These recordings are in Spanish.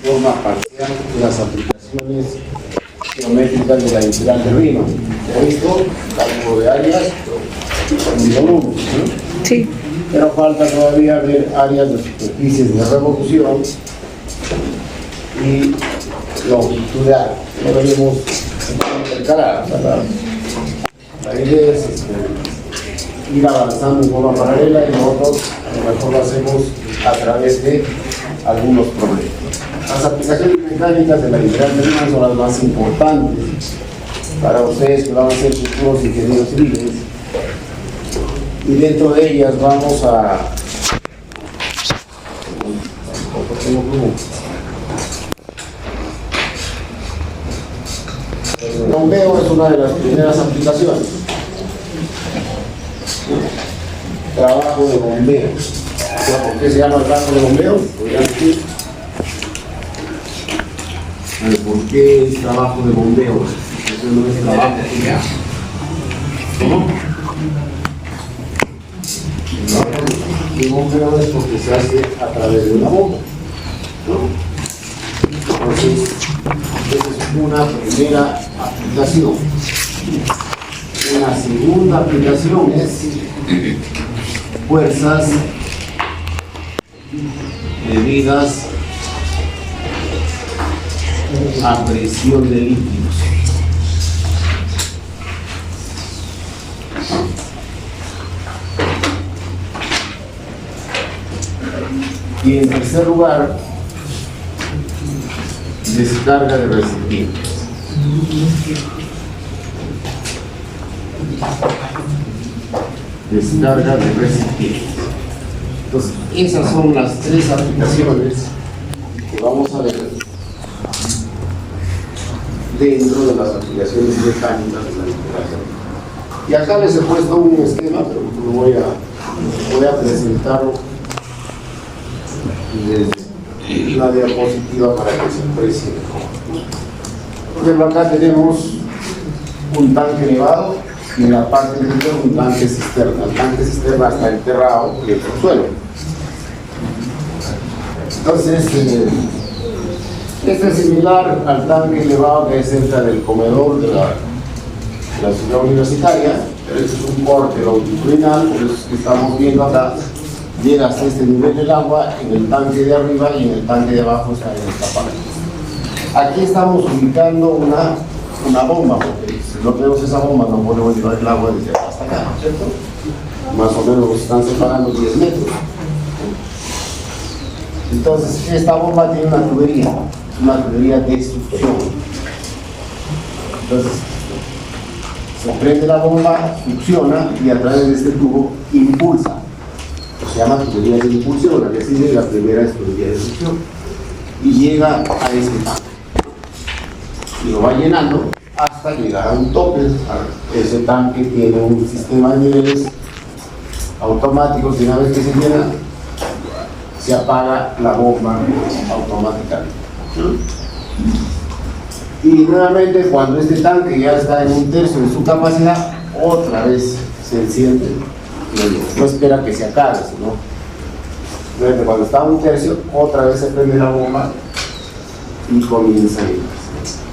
forma parcial las aplicaciones geométricas de la integral de Riemann. Esto, cálculo de áreas y volúmenes, ¿no? Sí. Pero falta todavía ver áreas de superficies de revolución y longitud de área. Lo veremos intercalar. O sea, la idea es ir avanzando en forma paralela y nosotros a lo mejor lo hacemos a través de algunos problemas. Las aplicaciones mecánicas de la integral de Riemann son las más importantes para ustedes que van a ser futuros ingenieros civiles, y dentro de ellas vamos a el bombeo. Es una de las primeras aplicaciones. Trabajo de bombeo. ¿Por qué se llama el trabajo de bombeo? ¿Podrían decir? ¿Por qué es trabajo de bombeo? Eso no es trabajo. ¿Cómo? El bombeo es porque se hace a través de una bomba, ¿no? Entonces, esa es una primera aplicación. Una segunda aplicación es fuerzas debidas a presión de líquidos. Y en tercer lugar, descarga de recipientes. Descarga de recipientes. Entonces, esas son las tres aplicaciones que vamos a ver dentro de las aplicaciones mecánicas de la integración. Y acá les he puesto un esquema, pero voy a presentarlo desde la diapositiva para que se aprecie mejor. Por ejemplo, acá tenemos un tanque elevado y en la parte inferior un tanque cisterna. El tanque cisterna está enterrado en el suelo. Entonces, este es similar al tanque elevado que es cerca del comedor de la ciudad universitaria, pero este es un corte longitudinal, por eso es que estamos viendo acá. Llega hasta este nivel del agua en el tanque de arriba y en el tanque de abajo está en esta parte. Aquí estamos ubicando una bomba, porque si no tenemos esa bomba no podemos llevar el agua desde acá hasta acá, ¿no es cierto? Más o menos nos están separando 10 metros. Entonces, esta bomba tiene una tubería de succión. Entonces, se prende la bomba, succiona y a través de este tubo impulsa. Se llama tubería de impulsión, la que sigue la primera es tubería de succión. Y llega a este tanque. Y lo va llenando hasta llegar a un tope. Ese tanque tiene un sistema de niveles automáticos y una vez que se llena, se apaga la bomba automáticamente. Y nuevamente, cuando este tanque ya está en un tercio de su capacidad, otra vez se enciende. No espera que se acabe, sino cuando está a un tercio, otra vez se prende la bomba y comienza a ir.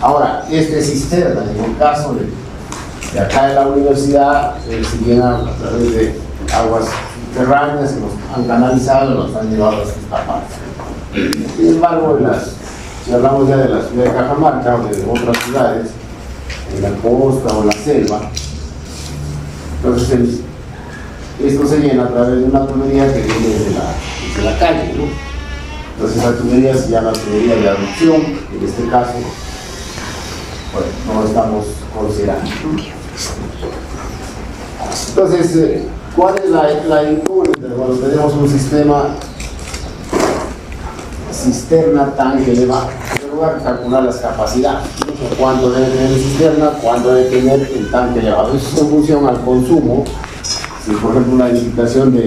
Ahora, este cisterna, en el caso de acá de la universidad, se llena a través de aguas subterráneas que nos han canalizado, nos han llevado hasta esta parte. Sin embargo, si hablamos ya de la ciudad de Cajamarca o de otras ciudades, en la costa o la selva, entonces esto se llena a través de una tubería que viene desde la calle, ¿no? Entonces esa tubería se llama tubería de aducción, en este caso, bueno, no lo estamos considerando. Entonces, ¿cuál es la incógnita? Cuando tenemos un sistema cisterna tanque elevado, en primer lugar, calcular las capacidades, ¿no? Cuánto debe tener la cisterna, cuánto debe tener el tanque elevado. Eso es en función al consumo. Si, por ejemplo, una edificación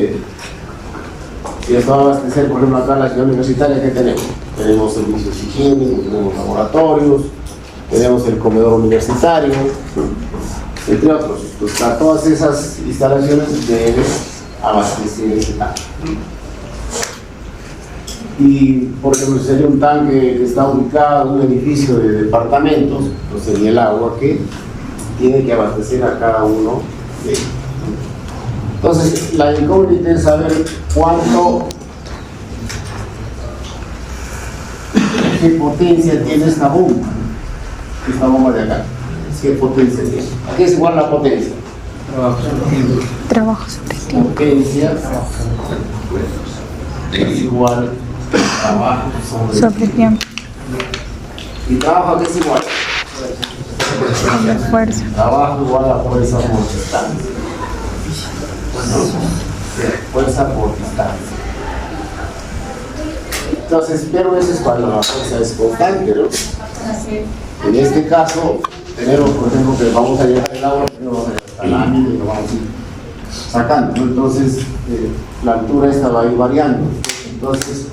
si esto va a abastecer, por ejemplo, acá en la ciudad universitaria, ¿qué tenemos? Tenemos servicios higiénicos, tenemos laboratorios, tenemos el comedor universitario, entre otros. Entonces, a todas esas instalaciones deben abastecer ese tanque. Y por ejemplo, sería un tanque que está ubicado en un edificio de departamentos, pues sería el agua que tiene que abastecer a cada uno de ellos. Entonces, la incógnita es saber qué potencia tiene esta bomba de acá. ¿Qué potencia tiene? Aquí es igual la potencia. Trabajo sobre tiempo. Potencia es igual trabajo Sobre tiempo. Y trabajo que es igual. Sobre fuerza. Trabajo igual a fuerza por distancia. Fuerza por distancia. Entonces, pero eso es cuando la fuerza es constante, ¿no? En este caso, tenemos, por ejemplo, que vamos a llevar el agua, pero vamos a llevar hasta la lámina y lo vamos a ir sacando, ¿no? Entonces, la altura esta va a ir variando. Entonces,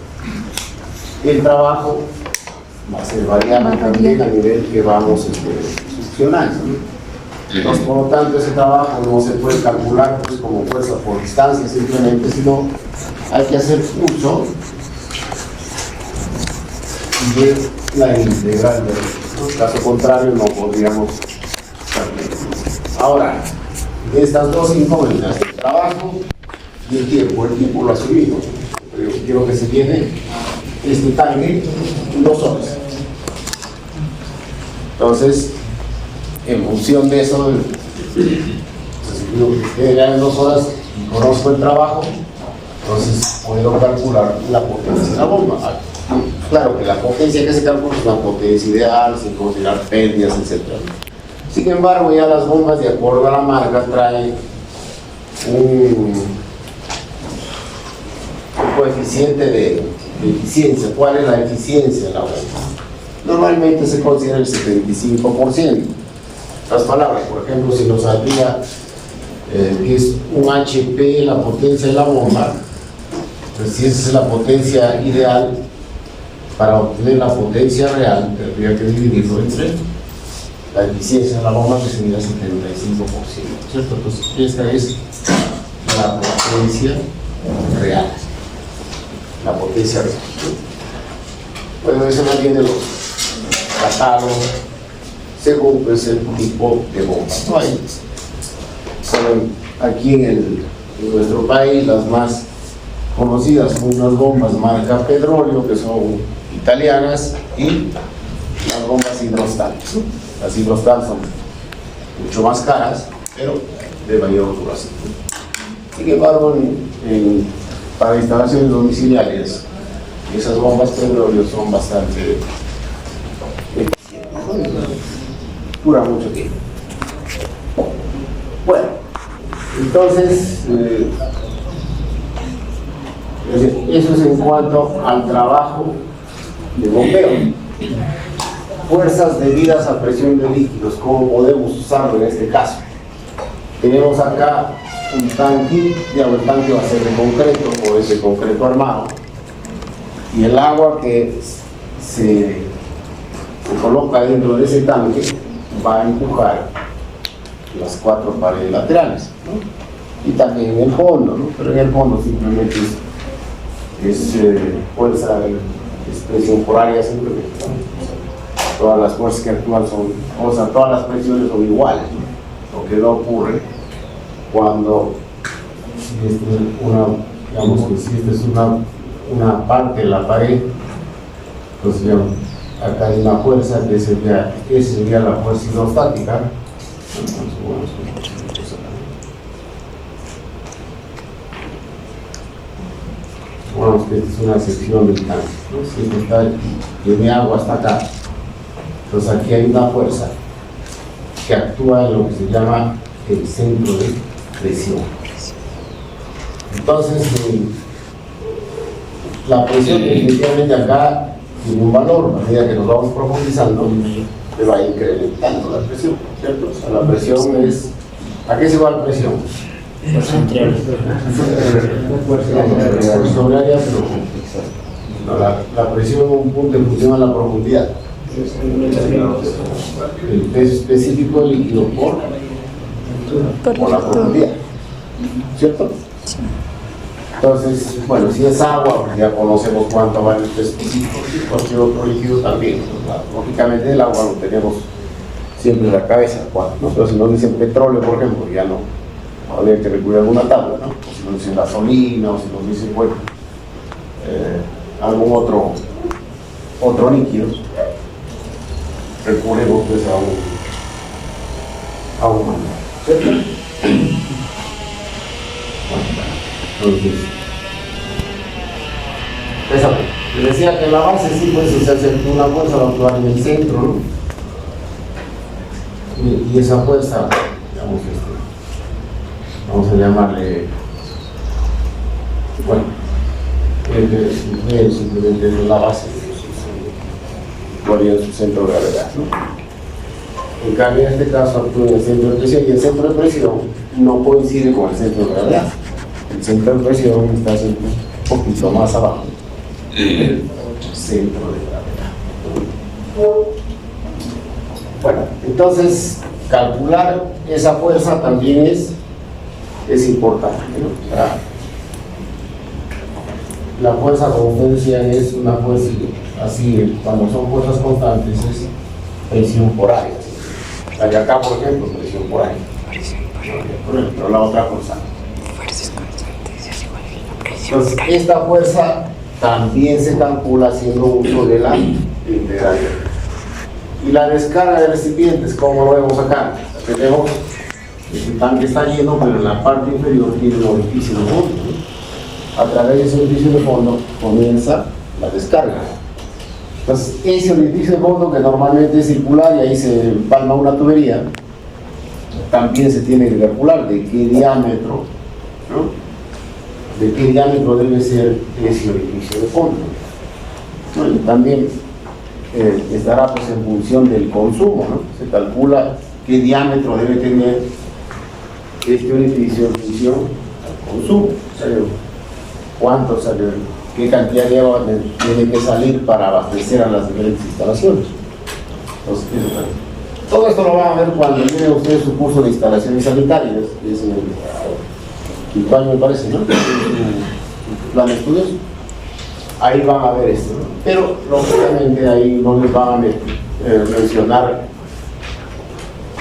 el trabajo va a ser variable también a nivel que vamos succionando, ¿no? Entonces, por lo tanto, ese trabajo no se puede calcular pues, como fuerza por distancia simplemente, sino hay que hacer uso de la integral de en caso contrario no podríamos saber. Ahora, estas dos incógnitas, el trabajo y el tiempo lo asumimos. Pero quiero que se llene este tanque en 2 horas. Entonces, en función de eso, en 2 horas conozco el trabajo, entonces puedo calcular la potencia de la bomba. Claro que la potencia que se calcula es una potencia ideal, sin considerar pérdidas, etc. Sin embargo, ya las bombas, de acuerdo a la marca, traen un coeficiente de eficiencia. ¿Cuál es la eficiencia de la bomba? Normalmente se considera el 75%. Las palabras, por ejemplo, si nos saldría que es un HP la potencia de la bomba, pues si esa es la potencia ideal, para obtener la potencia real tendría que dividirlo entre la eficiencia de la bomba, que sería 75%, ¿cierto? Entonces esta es la potencia real. La potencia real. Bueno, eso no tiene los catálogos según pues, el tipo de bomba. No hay. Aquí en nuestro país las más conocidas son unas bombas marca Petróleo, que son italianas, y las bombas Hidrostal. Las Hidrostal son mucho más caras, pero de mayor duración. Sin embargo, para instalaciones domiciliarias, esas bombas Petróleo son bastante eficientes, dura mucho tiempo. Bueno, entonces eso es en cuanto al trabajo de bombeo. Fuerzas debidas a presión de líquidos, ¿cómo podemos usarlo en este caso? Tenemos acá un tanque, el tanque va a ser de concreto, o ese concreto armado, y el agua que se coloca dentro de ese tanque va a empujar las 4 paredes laterales, ¿no? Y también en el fondo, ¿no? Pero en el fondo simplemente es fuerza, es presión por área simplemente, ¿no? Todas las fuerzas que actúan todas las presiones son iguales, ¿no? Lo que no ocurre cuando digamos que si esta es una parte de la pared, pues digamos, acá hay una fuerza que sería la fuerza hidrostática. Supongamos que esta es una sección del tanque, ¿no? Si tiene agua hasta acá, entonces aquí hay una fuerza que actúa en lo que se llama el centro de presión. Entonces, la presión definitivamente acá tiene un valor, a medida que nos vamos profundizando, se va incrementando la presión, ¿cierto? O sea, la presión es... ¿A qué se va la presión? Sobre área, pero no, la presión en un punto en función a la profundidad. El peso específico del líquido por la profundidad, ¿cierto? Entonces, bueno, si es agua, pues ya conocemos cuánto vale el específico, y cualquier otro líquido también. Lógicamente el agua lo tenemos siempre en la cabeza, ¿no? Pero si nos dicen petróleo, por ejemplo, ya no, habría que recurrir a alguna tabla, ¿no? O si nos dicen gasolina, o si nos dicen, bueno, algún otro líquido, recurrimos pues a un manual, ¿cierto? Entonces, esa, les decía que en la base sí, pues se hace una fuerza natural en el centro, ¿no? Y esa fuerza, digamos, vamos a llamarle, bueno, simplemente en la base, varía en su centro de gravedad, ¿no? En cambio, en este caso actúa en el centro de presión, y el centro de presión no coincide con el centro de gravedad. El centro de presión está siempre un poquito más abajo del centro de gravedad. Bueno, entonces calcular esa fuerza también es importante, ¿no? O sea, la fuerza, como ustedes decían, es una fuerza así, cuando son fuerzas constantes es presión por área. La de acá, por ejemplo, presión por área. Pero la otra fuerza. Entonces, esta fuerza también se calcula haciendo uso de la integral. Y la descarga de recipientes, ¿cómo lo vemos acá? Tenemos el tanque está lleno, pero en la parte inferior tiene un orificio de fondo, ¿no? A través de ese orificio de fondo comienza la descarga. Entonces, ese orificio de fondo, que normalmente es circular y ahí se empalma una tubería, también se tiene que calcular de qué diámetro, ¿no? De qué diámetro debe ser ese orificio de fondo. Bueno, también estará pues en función del consumo, ¿no? Se calcula qué diámetro debe tener este orificio en función al consumo. O sea, cuánto sale, qué cantidad de agua tiene que salir para abastecer a las diferentes instalaciones. Entonces, todo esto lo van a ver cuando lleven ustedes su curso de instalaciones sanitarias, es en el quinto año, me parece, ¿no? Su plan de estudios. Ahí van a ver esto, ¿no? Pero lógicamente ahí no les van a mencionar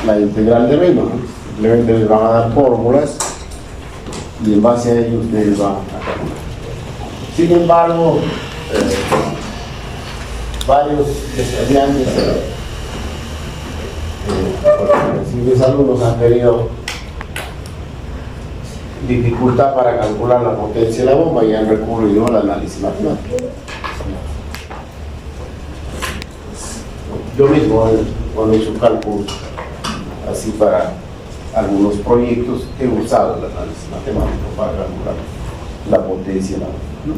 la integral de Riemann, ¿no? Simplemente les van a dar fórmulas y en base a ello ustedes van a calcular. Sin embargo, varios estudiantes, si mis alumnos han tenido dificultad para calcular la potencia de la bomba y han recurrido al análisis matemático. Yo mismo, cuando he hecho cálculos así para algunos proyectos, he usado el análisis matemático para calcular la potencia de la bomba, ¿no?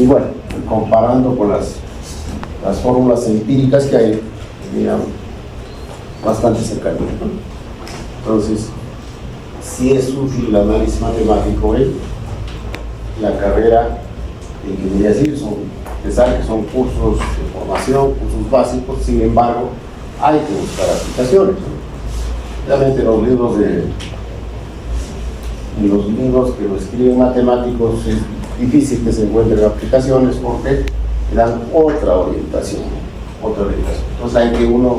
Y bueno, comparando con las fórmulas empíricas que hay, digamos, bastante cercanas, ¿no? Entonces, si es útil el análisis matemático en la carrera de ingeniería civil, pensar que son cursos de formación, cursos básicos, sin embargo, hay que buscar aplicaciones, ¿no? Realmente los libros que lo escriben matemáticos es difícil que se encuentren aplicaciones porque dan otra orientación. Entonces hay que uno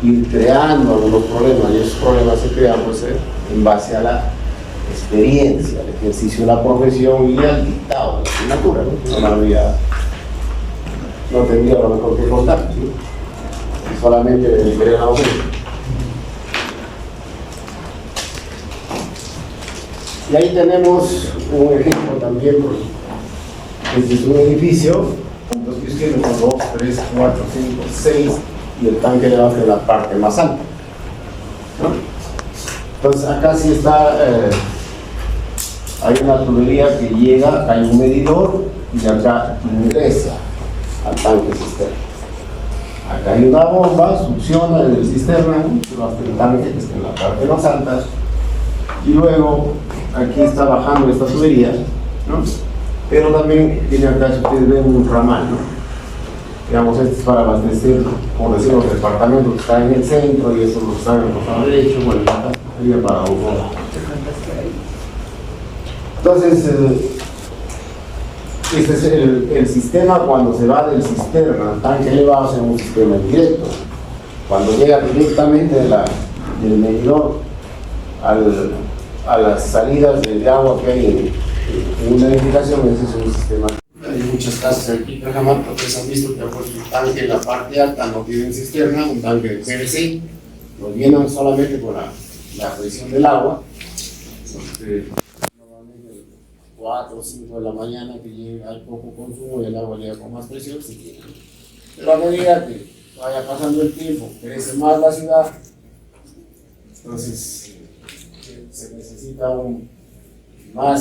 ir creando algunos problemas, y esos problemas se crean pues, en base a la experiencia, al ejercicio de la profesión y al dictado de la asignatura, ¿no? No tendría lo mejor que contar, ¿sí? Solamente de crear la docente. Y ahí tenemos un ejemplo también, este es un edificio, puntos que tienen 2, 3, 4, 5, 6 y el tanque le va a ser la parte más alta, ¿no? Entonces acá sí está, hay una tubería que llega, acá hay un medidor y acá ingresa al tanque cisterna. Acá hay una bomba, succiona en el cisterna, se va hasta el tanque que está en la parte más alta y luego aquí está bajando esta tubería, ¿no? Pero también tiene acá, si ustedes ven, un ramal, ¿no? Digamos, este es para abastecer, como decimos, los departamentos que están en el centro y estos los que están en el costado derecho, bueno, acá sería para un Entonces, este es el sistema. Cuando se va del cisterna al tanque elevado, es un sistema indirecto. Cuando llega directamente del medidor a las salidas de agua que hay en una edificación, ese es un sistema. Hay muchas casas aquí en Cajamarca que se han visto que han puesto un tanque en la parte alta, no tienen cisterna, un tanque de PVC, lo llenan solamente con la presión del agua. Normalmente 4 o 5 de la mañana que llega al poco consumo y el agua llega con más presión, se llena. Pero a medida que vaya pasando el tiempo, crece más la ciudad, entonces se necesita va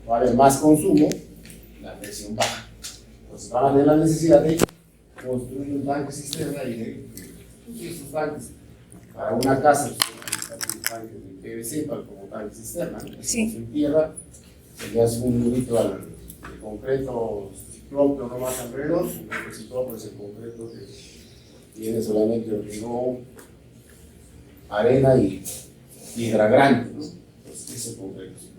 a haber más consumo, la presión baja. Entonces van a tener la necesidad de construir un tanque cisterna y de estos tanques para una casa, un tanque de PVC para como tanque cisterna, Sí. en tierra, se le hace un murito de concreto ciclópeo no más alrededor, un concreto ciclópeo es el concreto que tiene solamente hormigón, arena y piedra grande, ¿no? Entonces, ese es el concreto ciclópeo.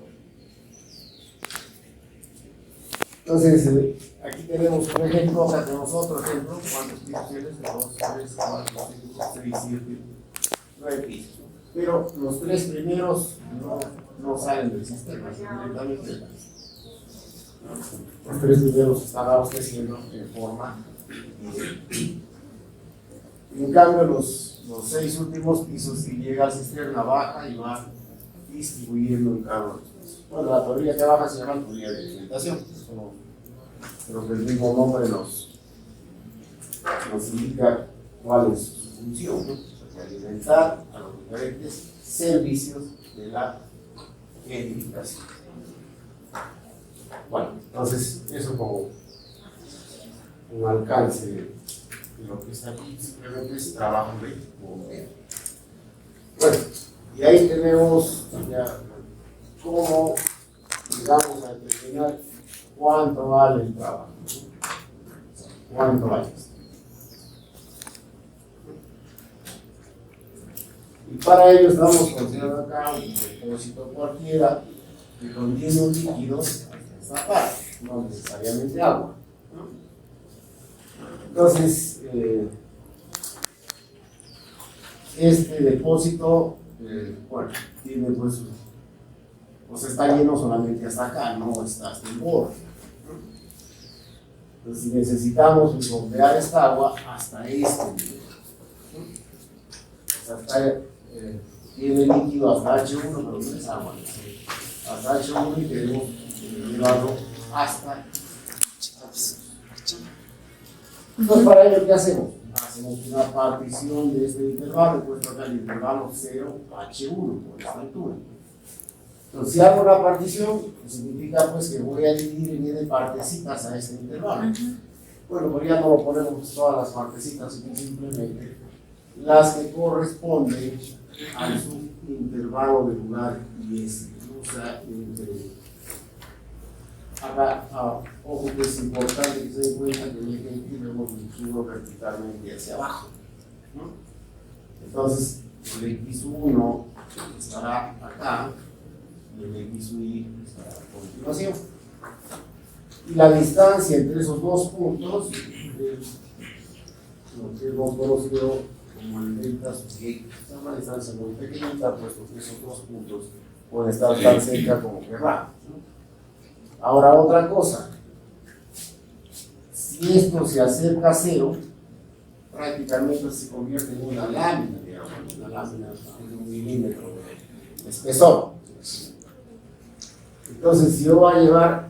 Entonces, aquí tenemos, por ejemplo, acá tenemos otro ejemplo, ¿cuántos pisos tienes? 2, 3, 4, 5, 6, 7, 9 pisos. Pero los 3 primeros no salen del sistema, directamente. Los 3 primeros están abasteciendo en forma indirecta. En cambio, los 6 últimos pisos, si llega al cisterna, baja y va distribuyendo en cada uno de los pisos. Bueno, la tubería que baja se llama tubería de alimentación. Creo que el mismo nombre nos indica cuál es su función, ¿no? O sea, alimentar a los diferentes servicios de la edificación. Bueno, entonces, eso como un alcance de lo que está aquí, simplemente es trabajo de bombeo. Bueno, y ahí tenemos ya cómo, digamos, al terminar, cuánto vale el trabajo, cuánto vale esto. Y para ello estamos considerando acá un depósito cualquiera que contiene un líquido, esta parte, no necesariamente agua, ¿no? Entonces, este depósito, bueno, tiene pues, está lleno solamente hasta acá, no está hasta el borde, ¿no? Entonces, si necesitamos bombear esta agua hasta este nivel, ¿no? Hasta, tiene líquido hasta H1, pero no es agua, ¿no? Hasta H1 y queremos llevarlo hasta H2. Entonces, para ello, ¿qué hacemos? Hacemos una partición de este intervalo, puesto acá el intervalo 0, H1, por esta altura. Entonces, si hago una partición, significa pues que voy a dividir en N partecitas a este intervalo. Bueno, pues ya no lo ponemos todas las partecitas, sino simplemente las que corresponden al subintervalo de lugar y este. O sea, acá, ojo que es importante que se den cuenta que el eje aquí lo hemos dirigido verticalmente hacia abajo, ¿no? Entonces, el X1 estará acá y el XY estará a continuación. Y la distancia entre esos dos puntos es lo que hemos conocido como el delta sub y. Es una distancia muy pequeñita, puesto que esos dos puntos pueden estar tan cerca como querramos, ¿no? Ahora, otra cosa, si esto se acerca a 0, prácticamente se convierte en una lámina, digamos, una lámina de 1 milímetro de espesor. Entonces, si yo voy a llevar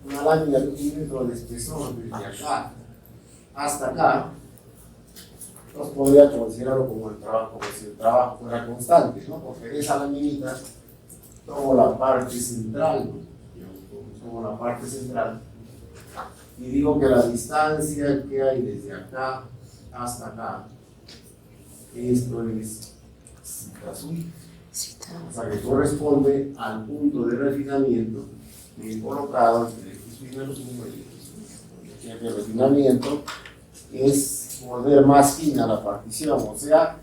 una lámina de 1 milímetro de espesor desde acá hasta acá, entonces podría considerarlo como si el trabajo fuera constante, ¿no? Porque de esa laminita tomo la parte central, ¿no? Como la parte central, y digo que la distancia que hay desde acá hasta acá, esto es cita sui, o sea que corresponde al punto de refinamiento que he colocado entre el X menos 1 y el de refinamiento es volver más fina la partición, o sea,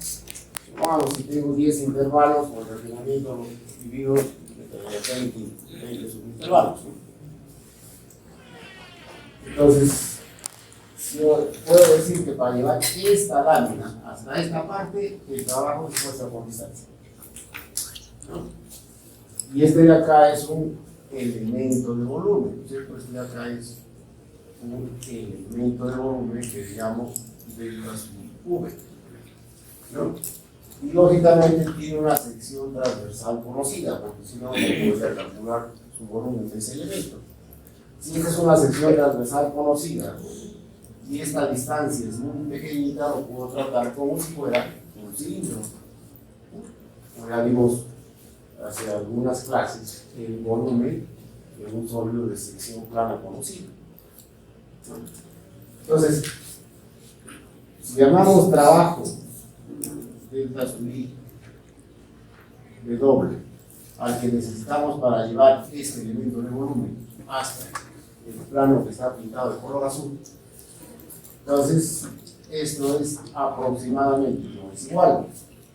bueno, si tengo 10 intervalos, por refinamiento los divido 20 subintervalos, ¿no? Entonces, yo puedo decir que para llevar esta lámina hasta esta parte, el trabajo es fuerza por distancia, ¿no? Y este de acá es un elemento de volumen, ¿no es cierto? Este de acá es un elemento de volumen que llamo delta sub V, ¿no? Y lógicamente tiene una sección transversal conocida, porque si no, no puede calcular su volumen de ese elemento. Si esta es una sección transversal conocida y esta distancia es muy pequeñita, lo puedo tratar como si fuera un cilindro. Como ya vimos hace algunas clases, el volumen de un sólido de sección plana conocida. Entonces, si llamamos trabajo delta sub I de doble al que necesitamos para llevar este elemento de volumen hasta el plano que está pintado de color azul, entonces esto es aproximadamente, no es igual,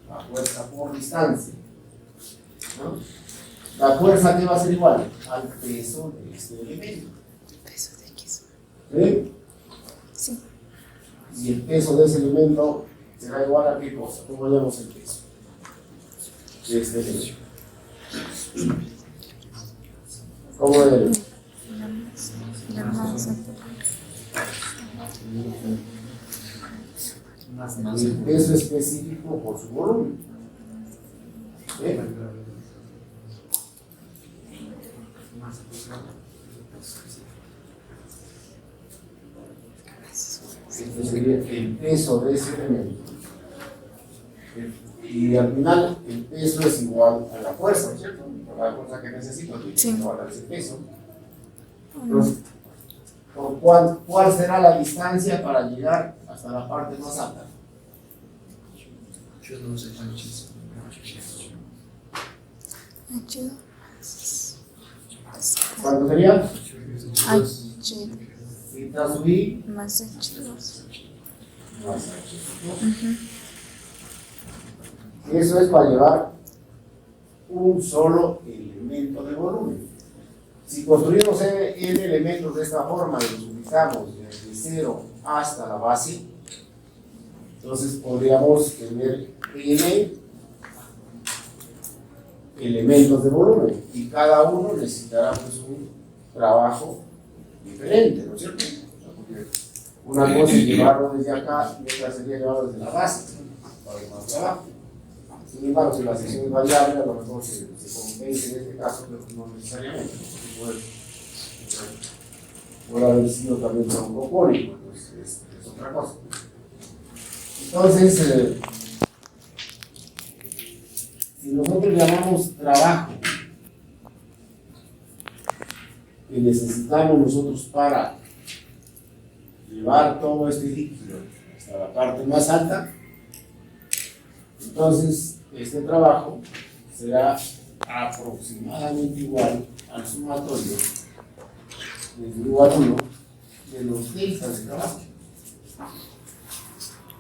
la fuerza por distancia, ¿no? La fuerza que va a ser igual al peso de este elemento. Peso de X. ¿Sí? Sí. Y el peso de ese elemento será igual a qué cosa. ¿Cómo hallamos el peso de este elemento? ¿Cómo hallamos? La masa. El peso específico por su volumen. ¿Sí? Este sería el peso de ese elemento. Y al final el peso es igual a la fuerza, ¿cierto? La fuerza que necesito es igual a ese peso. Entonces, ¿cuál será la distancia para llegar hasta la parte más alta? Yo no sé ¿Cuánto sería? H Delta sub I más H2. más H. Eso es para llevar un solo elemento de volumen. Si construimos n elementos de esta forma y los ubicamos desde cero hasta la base, entonces podríamos tener n elementos de volumen y cada uno necesitará pues un trabajo diferente, ¿no es cierto? Porque una cosa es llevarlo desde acá y otra sería llevarlo desde la base para más trabajo. Sin embargo, si la sección es variable, a lo mejor se convence en este caso, pero no necesariamente. Puede haber sido también troncocónico, pues es otra cosa. Entonces, si nosotros llamamos trabajo que necesitamos nosotros para llevar todo este líquido hasta la parte más alta, entonces este trabajo será aproximadamente igual al sumatorio desde U a 1 de los deltas de trabajo,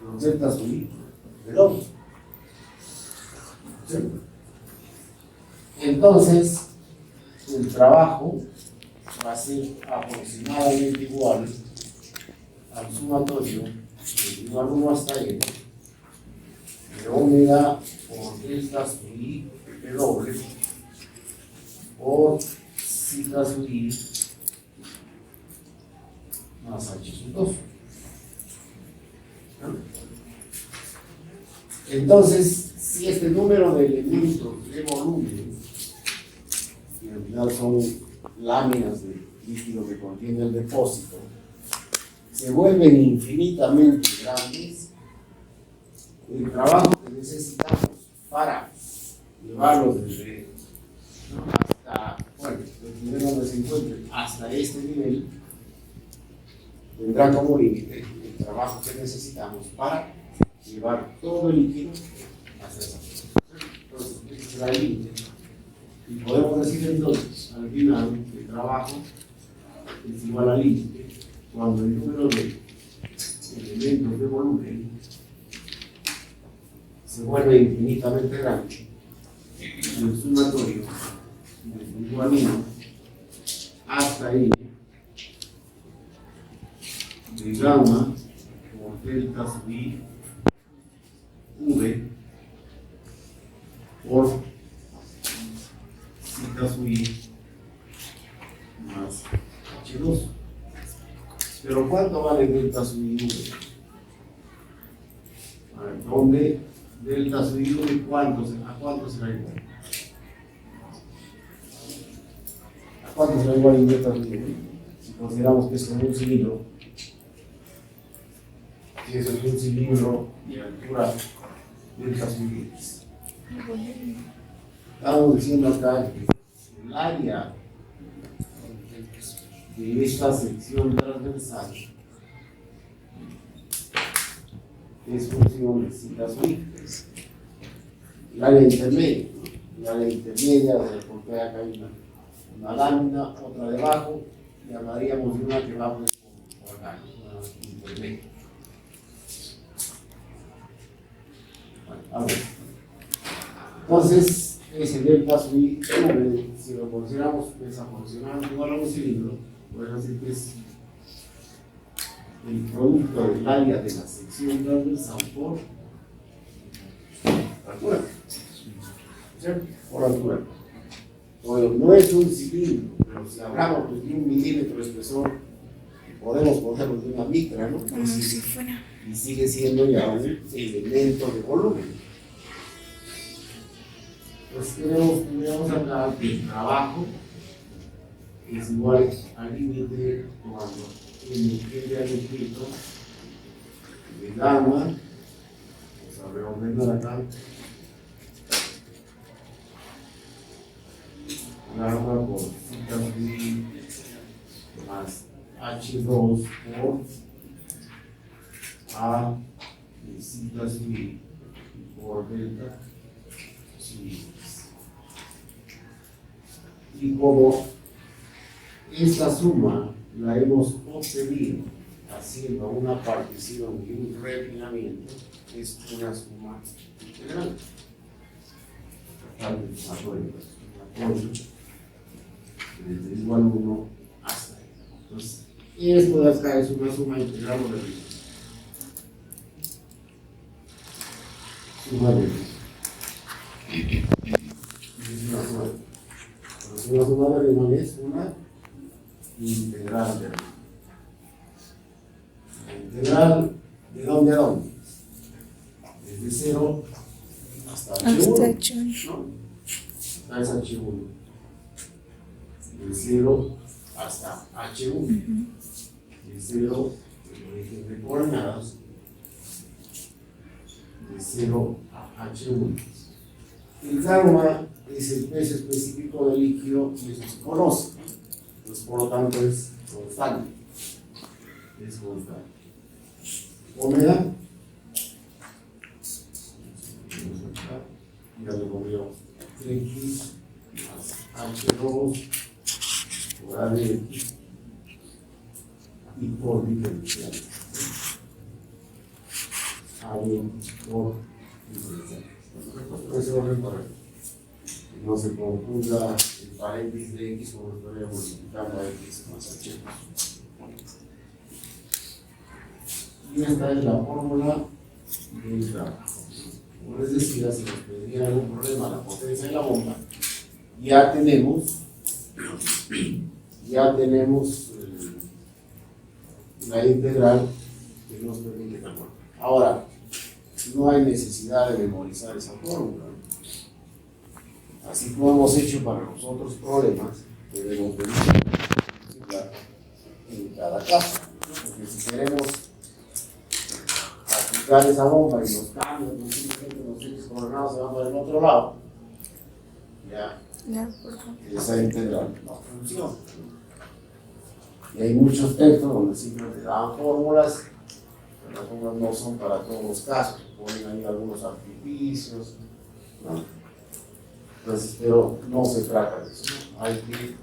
los deltas de doble. ¿Sí? Entonces, el trabajo va a ser aproximadamente igual al sumatorio de U a 1 hasta N de omega por delta sub I de doble por sigma sub I más H sub 2. Entonces, si este número de elementos de volumen, que al final son láminas de líquido que contiene el depósito, se vuelven infinitamente grandes, el trabajo que necesitamos para llevarlos desde hasta, bueno, el nivel donde se encuentre hasta este nivel, tendrá como límite el trabajo que necesitamos para llevar todo el líquido hasta esa zona. Entonces, este será el límite. Y podemos decir entonces, al final, que el trabajo es igual al límite cuando el número de elementos de volumen se vuelve infinitamente grande y el sumatorio guanino hasta I de gamma por delta sub I V por zeta sub I más H2. Pero ¿cuánto vale delta sub I V? A ver, ¿dónde delta sub I V a cuánto será igual? ¿A cuánto será igual en delta sub I V? Si consideramos que es como un cilindro, si eso es un cilindro de altura delta sub I V. Estamos diciendo acá que el área de esta sección transversal es función de zeta sub I. El área intermedia, ¿no? El área intermedia, porque acá hay una lámina, otra debajo, y hablaríamos de una que va por acá, una intermedia. Bueno, a ver. Entonces, ese delta sub I, si lo consideramos desaproximadamente igual a un cilindro, podemos decir que es el producto del área de la sección transversal por altura. ¿Cierto? Por altura. Bueno, no es un cilindro, pero si hablamos de 1 milímetro de espesor, podemos ponerlo de una micra, ¿no? Como si fuera. Y sigue siendo ya un elemento de volumen. Pues tenemos acá que el trabajo es igual al límite cuando tiende al infinito de gamma, vamos a reordenar acá, gamma por zeta sub I más H2 por A de zeta sub I por delta sub I. Y como esta suma la hemos obtenido haciendo una partición y un refinamiento, es una suma integral. Desde igual 1 hasta ahí. Entonces, esto de acá es una suma integral o de suma de es una suma de una suma de Riemann es una integral de Riemann. La integral ¿de dónde a dónde? Desde 0 hasta H1. Hasta H1. ¿No? Esta es H1. De 0 hasta H1. De 0, el origen de coordenadas. De 0 a H1. El gamma es el peso específico del líquido y eso se conoce. Entonces, por lo tanto, es constante. Es constante. Omega. Ya le pondríamos X más H2 por A de X y por diferencial. A de por diferencial. Ese orden correcto. No se confunda el paréntesis de X como estaría multiplicando a X más H. Y esta es la fórmula del trabajo. Como les decía, si nos pediría algún problema la potencia de la bomba, ya tenemos la integral que nos permite calcular. Ahora, no hay necesidad de memorizar esa fórmula. Así como hemos hecho para los otros problemas, debemos verificar en cada caso. Porque si queremos aplicar esa bomba y los cambios, los X coordenados se van para el otro lado, ya esa integral no funciona. Y hay muchos textos donde simplemente dan fórmulas, pero las fórmulas no son para todos los casos, ponen ahí algunos artificios, ¿no? Entonces, pero no se trata de eso, ¿no? Hay que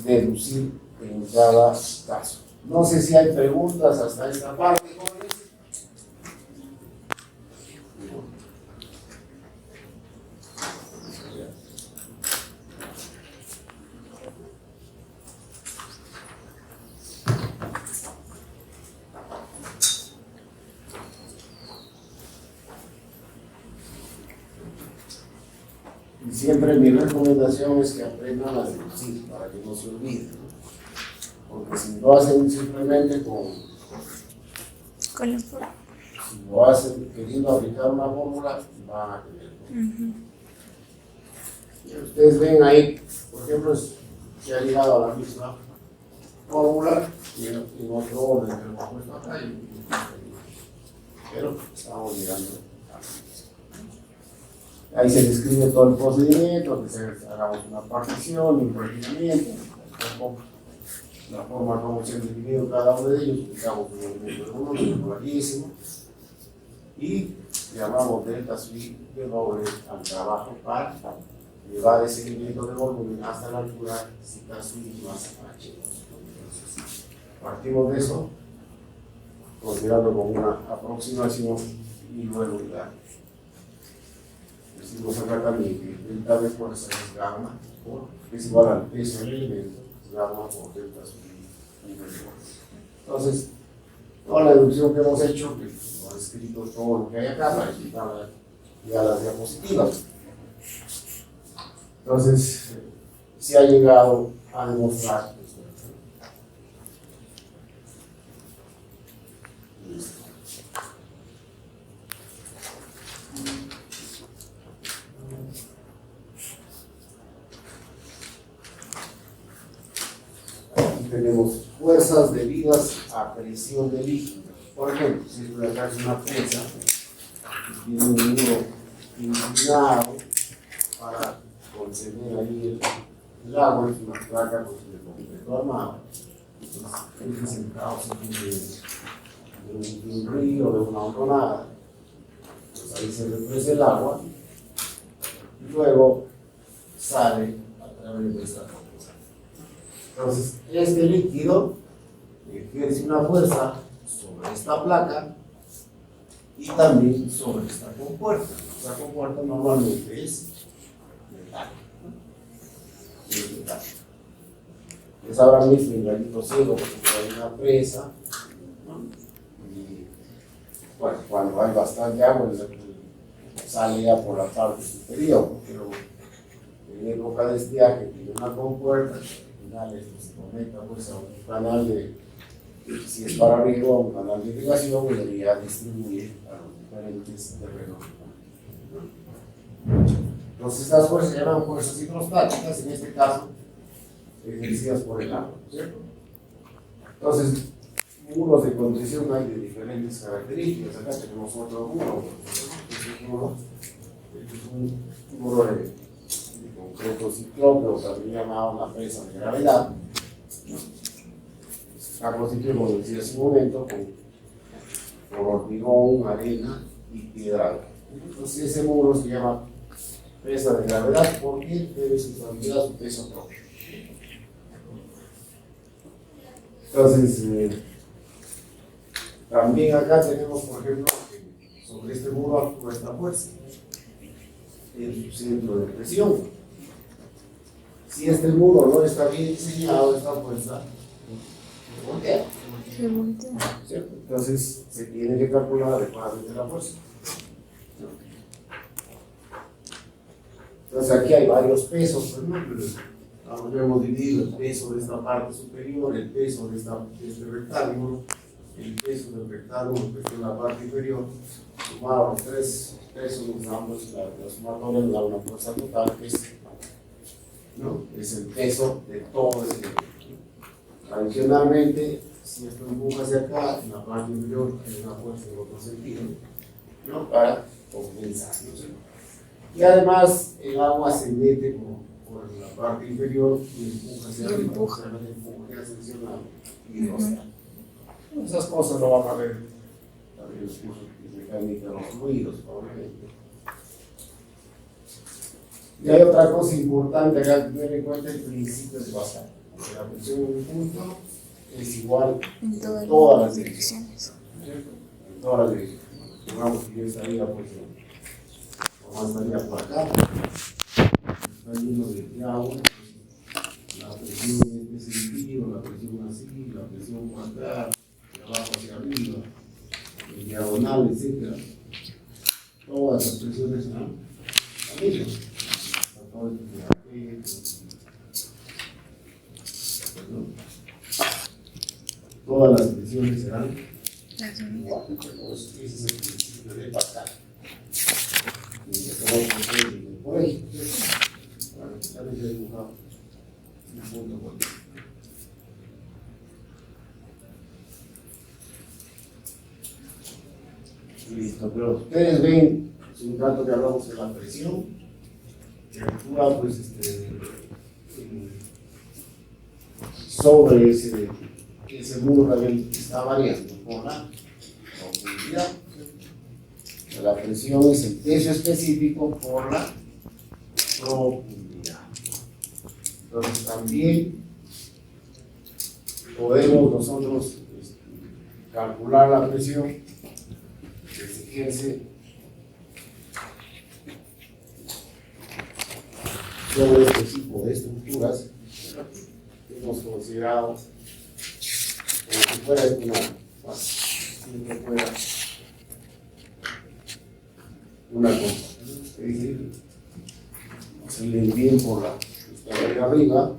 deducir en cada caso. No sé si hay preguntas hasta esta parte, jóvenes. siempre mi recomendación es que aprendan a deducir para que no se olviden, ¿no? Porque si lo hacen simplemente Con la forma. si lo hacen queriendo aplicar una fórmula, van a tener problemas. Y ustedes ven ahí, por ejemplo, se ha llegado a la misma fórmula y en otro orden que lo hemos puesto acá, pero estamos mirando. Ahí se describe todo el procedimiento, que hagamos una partición, un refinamiento, la forma como se han dividido cada uno de ellos, ubicamos un elemento de uno, clarísimo, y llamamos delta suite de doble al trabajo para llevar ese elemento de volumen hasta la altura zeta suite más h. Entonces, partimos de eso, considerando como una aproximación y luego ya decimos acá también que delta de fuerza es gamma, que es igual al peso del elemento, gamma por delta suite. Entonces, toda la deducción que hemos hecho, que hemos escrito todo lo que hay acá para explicar ya las diapositivas. Entonces, se ha llegado a demostrar esto. Aquí tenemos fuerzas debidas a presión de líquido. Por ejemplo, si tú le das una presa y tiene un muro inclinado para contener ahí el agua, es una placa de concreto armado. Entonces, este es el cauce de un río, de una honronada. Entonces ahí se represa el agua y luego sale a través de esta cosa. Entonces, este líquido ejerce una fuerza sobre esta placa y también sobre esta compuerta. Esta compuerta normalmente es metal. Es metal. Es ahora mismo un gallito ciego porque hay una presa, ¿no? Y bueno, cuando hay bastante agua, sale ya por la parte superior, pero en época de estiaje tiene una compuerta. Se conecta pues a un canal de, si es para arriba, a un canal de irrigación y ya distribuye a los diferentes terrenos. Entonces estas fuerzas se llaman fuerzas hidrostáticas, en este caso ejercidas por el agua, ¿cierto? Entonces, muros de contención hay de diferentes características. Acá tenemos otro muro, este es un muro de concreto ciclópeo, también llamado una presa de gravedad. Está constituido, como decía hace un momento, con hormigón, arena y piedra. Entonces ese muro se llama presa de gravedad porque debe su estabilidad a su peso propio. Entonces, también acá tenemos, por ejemplo, sobre este muro actúa esta fuerza, el centro de presión. Si este muro no está bien diseñado, esta fuerza se voltea. Se voltea. ¿Cierto? Entonces se tiene que calcular adecuadamente la fuerza. Entonces aquí hay varios pesos, por ejemplo. Hemos dividido el peso de esta parte superior, el peso de este rectángulo, el peso del rectángulo que está en la parte inferior. Sumado los tres pesos, nos damos la sumatoria, nos da una fuerza total que es, ¿no? Es el peso de todo ese elemento. Adicionalmente, si esto empuja hacia acá, en la parte inferior hay una fuerza en otro sentido, ¿no? Para compensar, ¿no? Y además el agua se mete por la parte inferior y empuja hacia arriba, o sea, el empuje ascensional y rosal. Esas cosas lo van a ver también en los cursos de mecánica de los fluidos, probablemente. Y hay otra cosa importante acá que tener en cuenta: el principio de Pascal. La presión en un punto es igual En todas las direcciones. ¿cierto? En todas las direcciones. Digamos que yo estaría, pues, o estaría por acá, está lleno de agua, la presión en este sentido, la presión así, la presión por acá, de abajo hacia arriba, en diagonal, etc. Todas las presiones están la misma. Todas las presiones serán Las mismas. iguales. Ese es el principio de Pascal. Y esto va a ser por ahí. Bueno, ya les he dibujado un punto por ahí. Listo, pero ustedes ven, es un rato que hablamos de la presión, que actúa pues sobre ese muro también que está variando por la profundidad. La presión es el peso específico por la profundidad. Entonces también podemos nosotros calcular la presión que se ejerce sobre este tipo de estructuras que hemos considerado como si fuera una cosa. Es decir, se le bien por la de arriba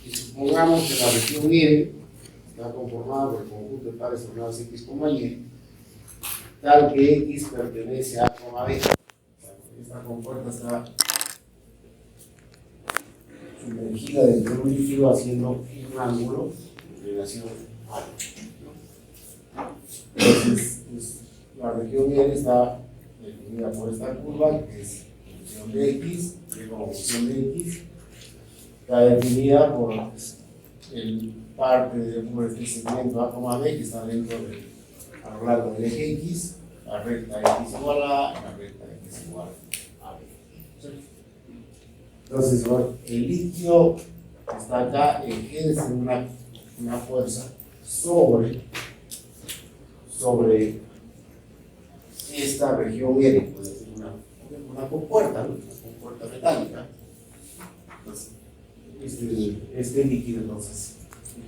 y supongamos que la región Y está conformada por el conjunto de pares ordenados X, Y, tal que X pertenece a A, B. Esta compuerta está sumergida dentro de un líquido haciendo un ángulo en relación a. Entonces, la región Y está definida por esta curva, que es función de X, que como función de X está definida por el parte por este segmento A, B, que está dentro a lo largo del eje X, la recta X igual a la recta X igual a B. Entonces, bueno, el líquido que está acá ejerce una fuerza sobre esta región Y, puede ser una compuerta, ¿no? Una compuerta metálica. Entonces, este líquido entonces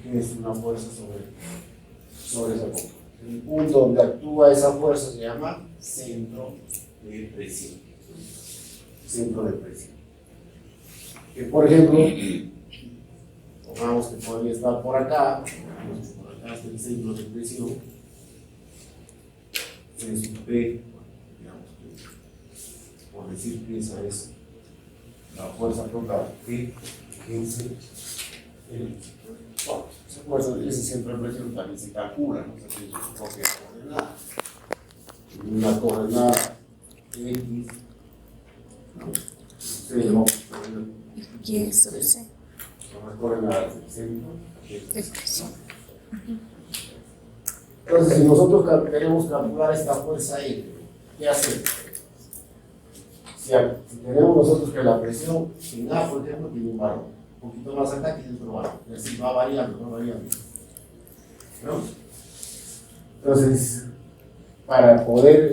ejerce una fuerza sobre esa compuerta. El punto donde actúa esa fuerza se llama centro de presión. Centro de presión. Que por ejemplo, pongamos que podría estar por acá, por acá está el centro de presión, se supone, digamos, por decir que esa es la fuerza total que ejerce esa fuerza, ese centro de presión también se calcula, ¿no? Se tiene su propia coordenada. Una coordenada X, ¿no? 0, Y eso, sí. son las coordenadas del centro De presión. Entonces, si nosotros queremos calcular esta fuerza E, ¿qué hacemos? Si tenemos nosotros que la presión en A, por ejemplo, tiene un valor, un poquito más acá tiene otro valor, y así va variando, ¿no? Entonces, para poder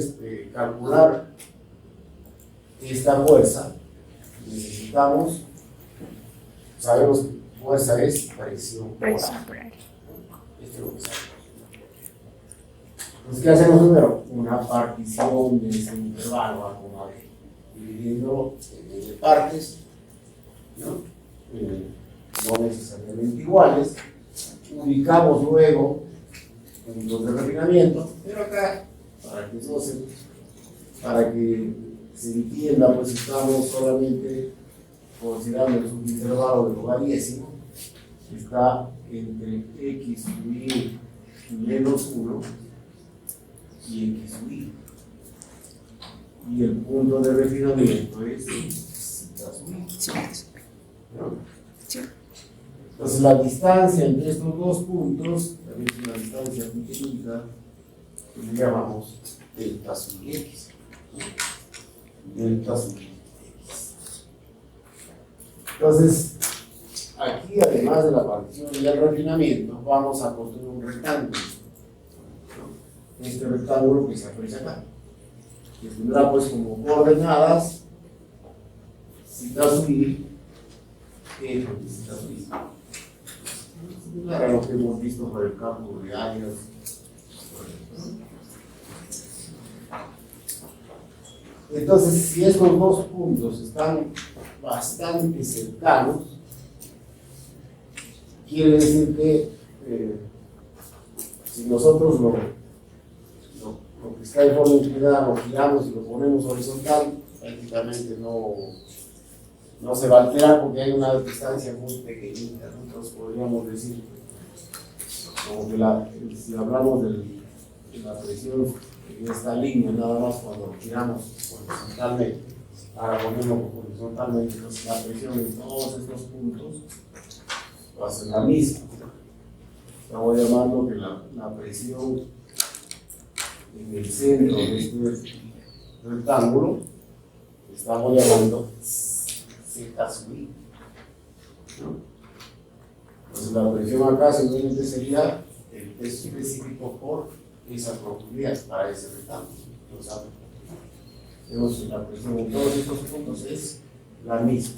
calcular esta fuerza, necesitamos, sabemos que fuerza es presión por Presión A. por ahí. Esto es lo que sabemos. Entonces, ¿qué hacemos primero? Una partición de ese intervalo A, B, dividiendo en partes, ¿no? No necesariamente iguales. Ubicamos luego puntos de refinamiento, pero acá, para que se entienda, pues estamos solamente considerando un intervalo de logaritmo que está entre x y menos 1 y x y. Y el punto de refinamiento es zeta sub i. Sí. ¿No? Sí. Entonces la distancia entre estos dos puntos también es una distancia pequeñita que le llamamos delta sub x. Delta sub x. Entonces, aquí además de la partición y el refinamiento, vamos a construir un rectángulo. Este rectángulo que se aprecia acá, que tendrá pues como coordenadas zeta sub i, zeta sub i. Similar a lo que hemos visto por el campo de áreas. Entonces, si estos dos puntos están bastante cercanos, quiere decir que si nosotros lo que está de forma inclinada lo giramos y lo ponemos horizontal, prácticamente no se va a alterar porque hay una distancia muy pequeñita, ¿no? Entonces podríamos decir, como que si hablamos de la presión en esta línea, nada más cuando lo giramos horizontalmente, ahora ponemos horizontalmente, entonces la presión en todos estos puntos va a ser la misma. Estamos llamando que la presión en el centro de este rectángulo estamos llamando Z sub I, ¿no? Entonces la presión acá simplemente sería el peso específico por esa profundidad para ese rectángulo. Entonces vemos que la presión en todos estos puntos es la misma.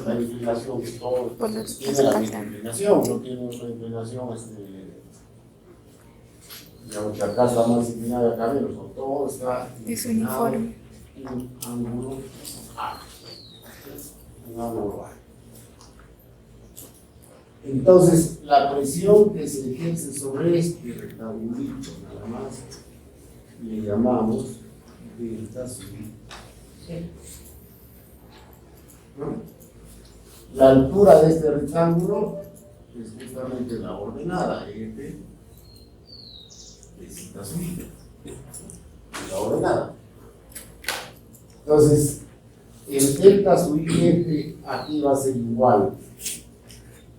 La inclinación que todo tiene la misma inclinación, no tiene una inclinación digamos que acá está más inclinada acá menos, todo está es uniforme. Un ángulo A. Un ángulo A. Entonces, la presión que se ejerce sobre este rectangulito, nada más, le llamamos delta sub I. ¿No? La altura de este rectángulo es justamente la ordenada F de zeta sub I. La ordenada. Entonces, el delta sub I F aquí va a ser igual,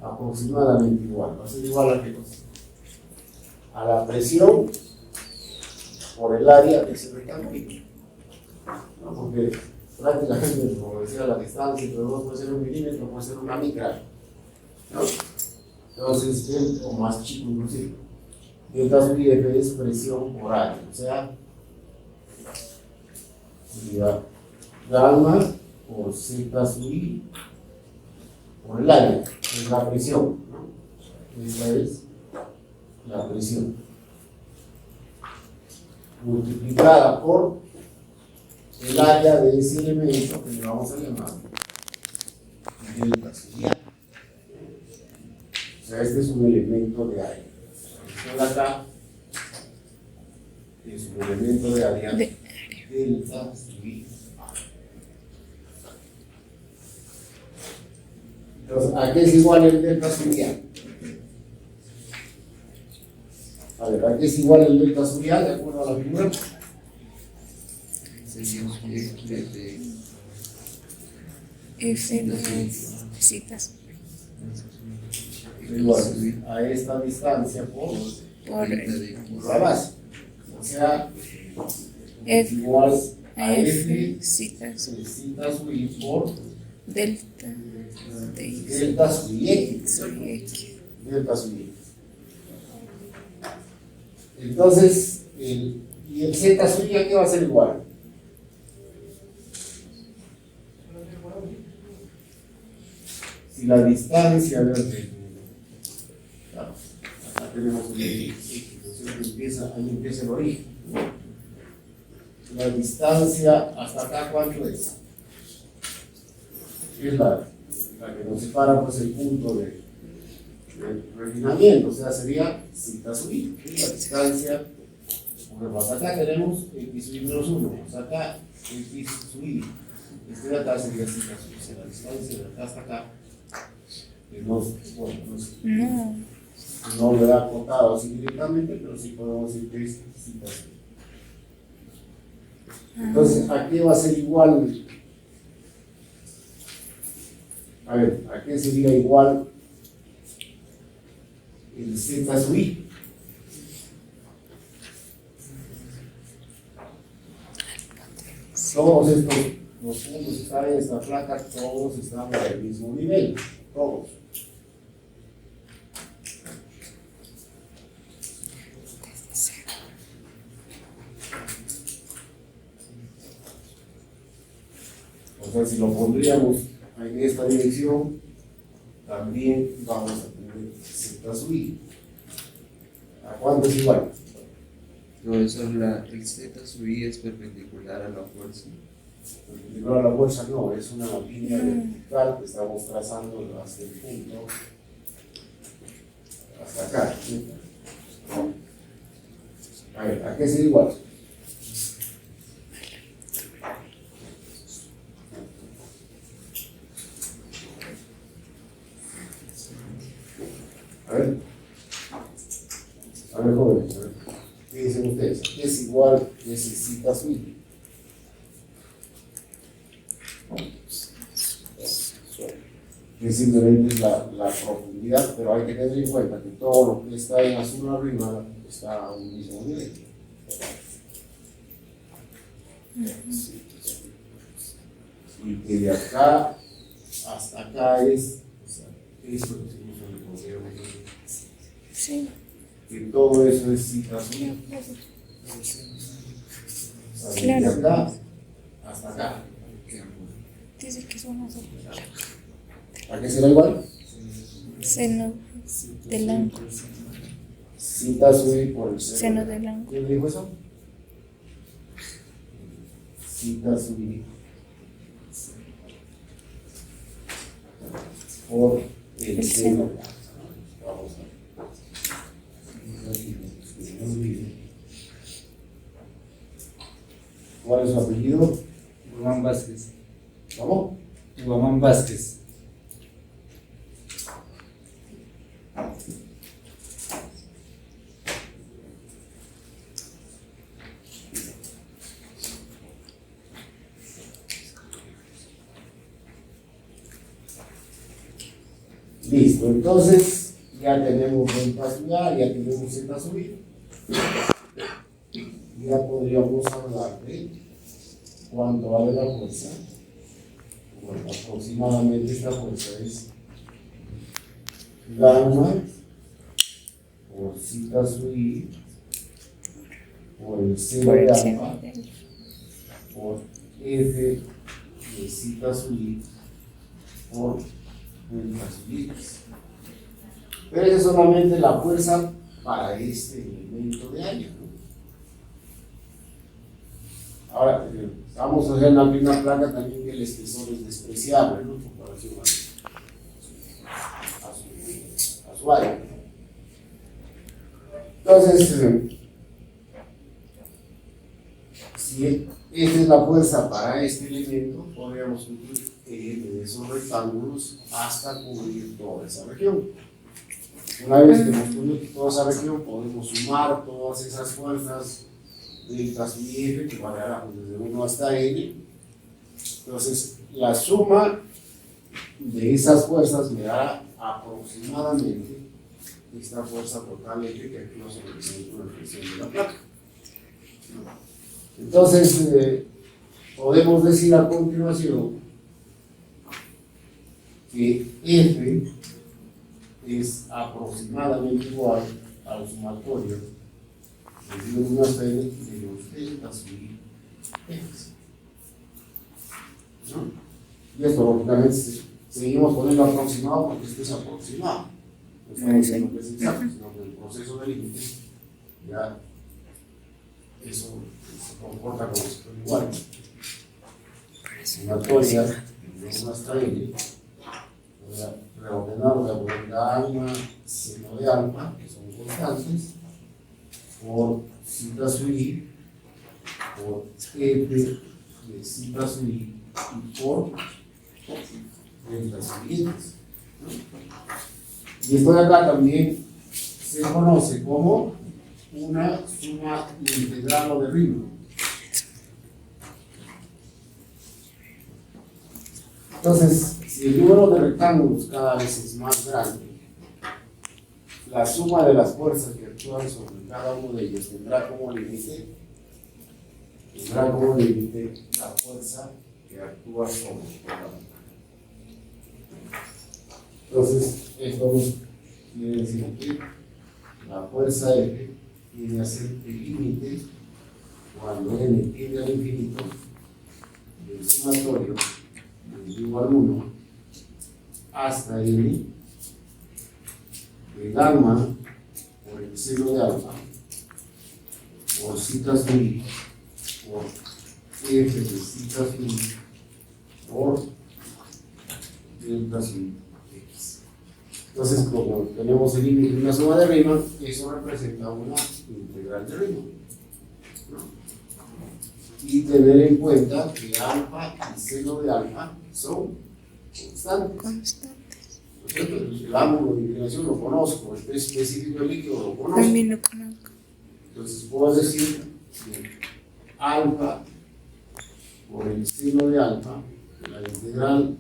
aproximadamente igual, va a ser igual a qué cosa? A la presión por el área de ese rectángulo, ¿no? Porque prácticamente, como decía, la distancia entre dos puede ser 1 milímetro, puede ser una micra, ¿no? Entonces, o más chico inclusive. Delta sub I F es presión por área, o sea, sería gamma por Z sub I por el área, es la presión, ¿no? Esta es la presión multiplicada por el área de ese elemento que le vamos a llamar delta sub I. O sea, este es un elemento de área. Esto de acá es un elemento de área delta sub I. Entonces, ¿a qué es igual el delta sub I? A ver, ¿a qué es igual el delta sub I de acuerdo a la figura? Sería F de citas Igual a esta distancia por la base. O sea, F igual a F F citas zeta sub I por delta de delta sub I X. soy X. Delta sub I. Entonces, y el Z sub I, ¿a qué va a ser igual? Si la distancia, a ver, claro, acá tenemos un X, ahí empieza el origen. La distancia hasta acá, ¿cuánto es? Es la que nos separa, pues, el punto de refinamiento, o sea, sería zeta sub I, la distancia, porque hasta acá tenemos X sub I menos 1, hasta acá X sub I, este de acá sería zeta sub I, o sea, la distancia de acá hasta acá, no lo he acotado así directamente, pero sí podemos decir que es zeta sub I. Entonces, ¿a qué va a ser igual? A ver, ¿a qué sería igual el Z sub I? Todos estos, los puntos que están en esta placa, todos están al mismo nivel, todos. O sea, si lo pondríamos en esta dirección, también vamos a tener Z sub I. ¿A cuánto es igual? No, eso el Z sub I es perpendicular a la fuerza. perpendicular a la fuerza no, es una línea vertical que estamos trazando hasta el punto, hasta acá. ¿Sí? A ver, ¿a qué es igual? A ver, jóvenes, a ver. ¿Qué dicen ustedes? ¿Qué es igual que necesita subir? Que simplemente es la profundidad, pero hay que tener en cuenta que todo lo que está en azul arriba está a un mismo nivel. Y que de acá hasta acá es, o sea, eso que se usa en el modelo. Sí. Que todo eso es cita azul. O sea, de acá hasta acá. Dice que son azul. ¿A qué será igual? Seno del ángulo. Cita azul por el Seno del ángulo. ¿Quién dijo eso? Cita azul por el seno. Vamos a ver. ¿Cuál es su apellido? Guamán Vázquez. ¿Cómo? Guamán Vázquez. Listo, entonces ya tenemos delta sub A, ya tenemos zeta sub I. Ya podríamos hablar de cuánto vale la fuerza. Bueno, aproximadamente esta fuerza es gamma por zeta sub I por el seno Por de el seno alfa del por F de zeta sub I por delta sub I. Pero esa es solamente la fuerza para este elemento de área, ¿no? Ahora, vamos a hacer en la misma placa también que el espesor es despreciable, ¿no? En comparación a su área. Entonces, si esta es la fuerza para este elemento, podríamos concluir de esos rectángulos hasta cubrir toda esa región. Una vez que hemos cubierto toda esa región, podemos sumar todas esas fuerzas delta sub F, que variará desde 1 hasta N. Entonces, la suma de esas fuerzas me dará aproximadamente esta fuerza total F que actúa sobre el centro de presión de la placa. Entonces, podemos decir a continuación que F es aproximadamente igual al sumatorio de 1 hasta N de los delta sub X. ¿No? Y esto lógicamente seguimos poniendo aproximado porque esto es aproximado. No estamos diciendo que es exacto, sino que el proceso de límite ya eso se comporta como si fuera igual. Sumatoria de 1 hasta N. Voy a reordenar, voy a poner gamma, seno de alfa, que son constantes, por zeta sub I, por F de zeta sub I y por delta sub I. Y esto de acá también se conoce como una suma integral o de ritmo. Entonces, si el número de rectángulos cada vez es más grande, la suma de las fuerzas que actúan sobre cada uno de ellos tendrá como límite la fuerza que actúa sobre cada uno. Entonces, esto nos quiere decir que la fuerza F tiene a ser el límite cuando n tiende al infinito del sumatorio del igual 1 hasta n de gamma por el seno de alfa por zeta sub I por F de cita subí por delta subí X. Entonces, como tenemos el límite de una suma de Riemann, eso representa una integral de Riemann, ¿no? Y tener en cuenta que alfa y seno de alfa son constantes. Constantes. ¿No es cierto? El ángulo de inclinación lo conozco, el peso específico del líquido lo conozco. También lo conozco. Entonces puedo decir que alfa por el seno de alfa, la integral,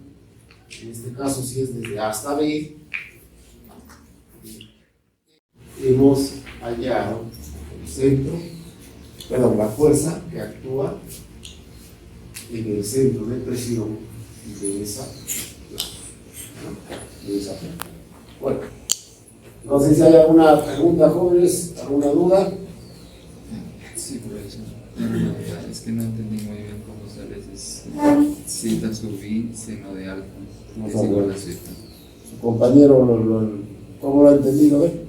en este caso si es desde A hasta B, hemos hallado el centro, perdón, la fuerza que actúa en el centro de presión de esa placa, ¿no? De esa placa. Bueno, no sé si hay alguna pregunta, jóvenes, alguna duda. Sí, profesor. Es que no entendí muy bien cómo sale ese cita sub i seno de alfa. No Es sabe. igual a z. Su compañero, ¿cómo lo ha entendido? A ver.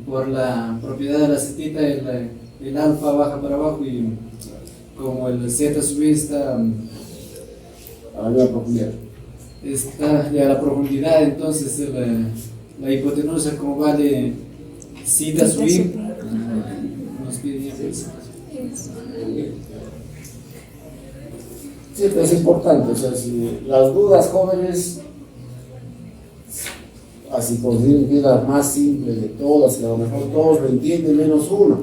Por la propiedad de la cetita, el alfa baja para abajo y como el z sub i está A la misma profundidad. ya a la profundidad, entonces la hipotenusa como vale cita sub i, nos pide ya pues. Sí, pero es importante, o sea, si las dudas, jóvenes, así consideren que es la más simple de todas, que a lo mejor todos lo entienden menos uno,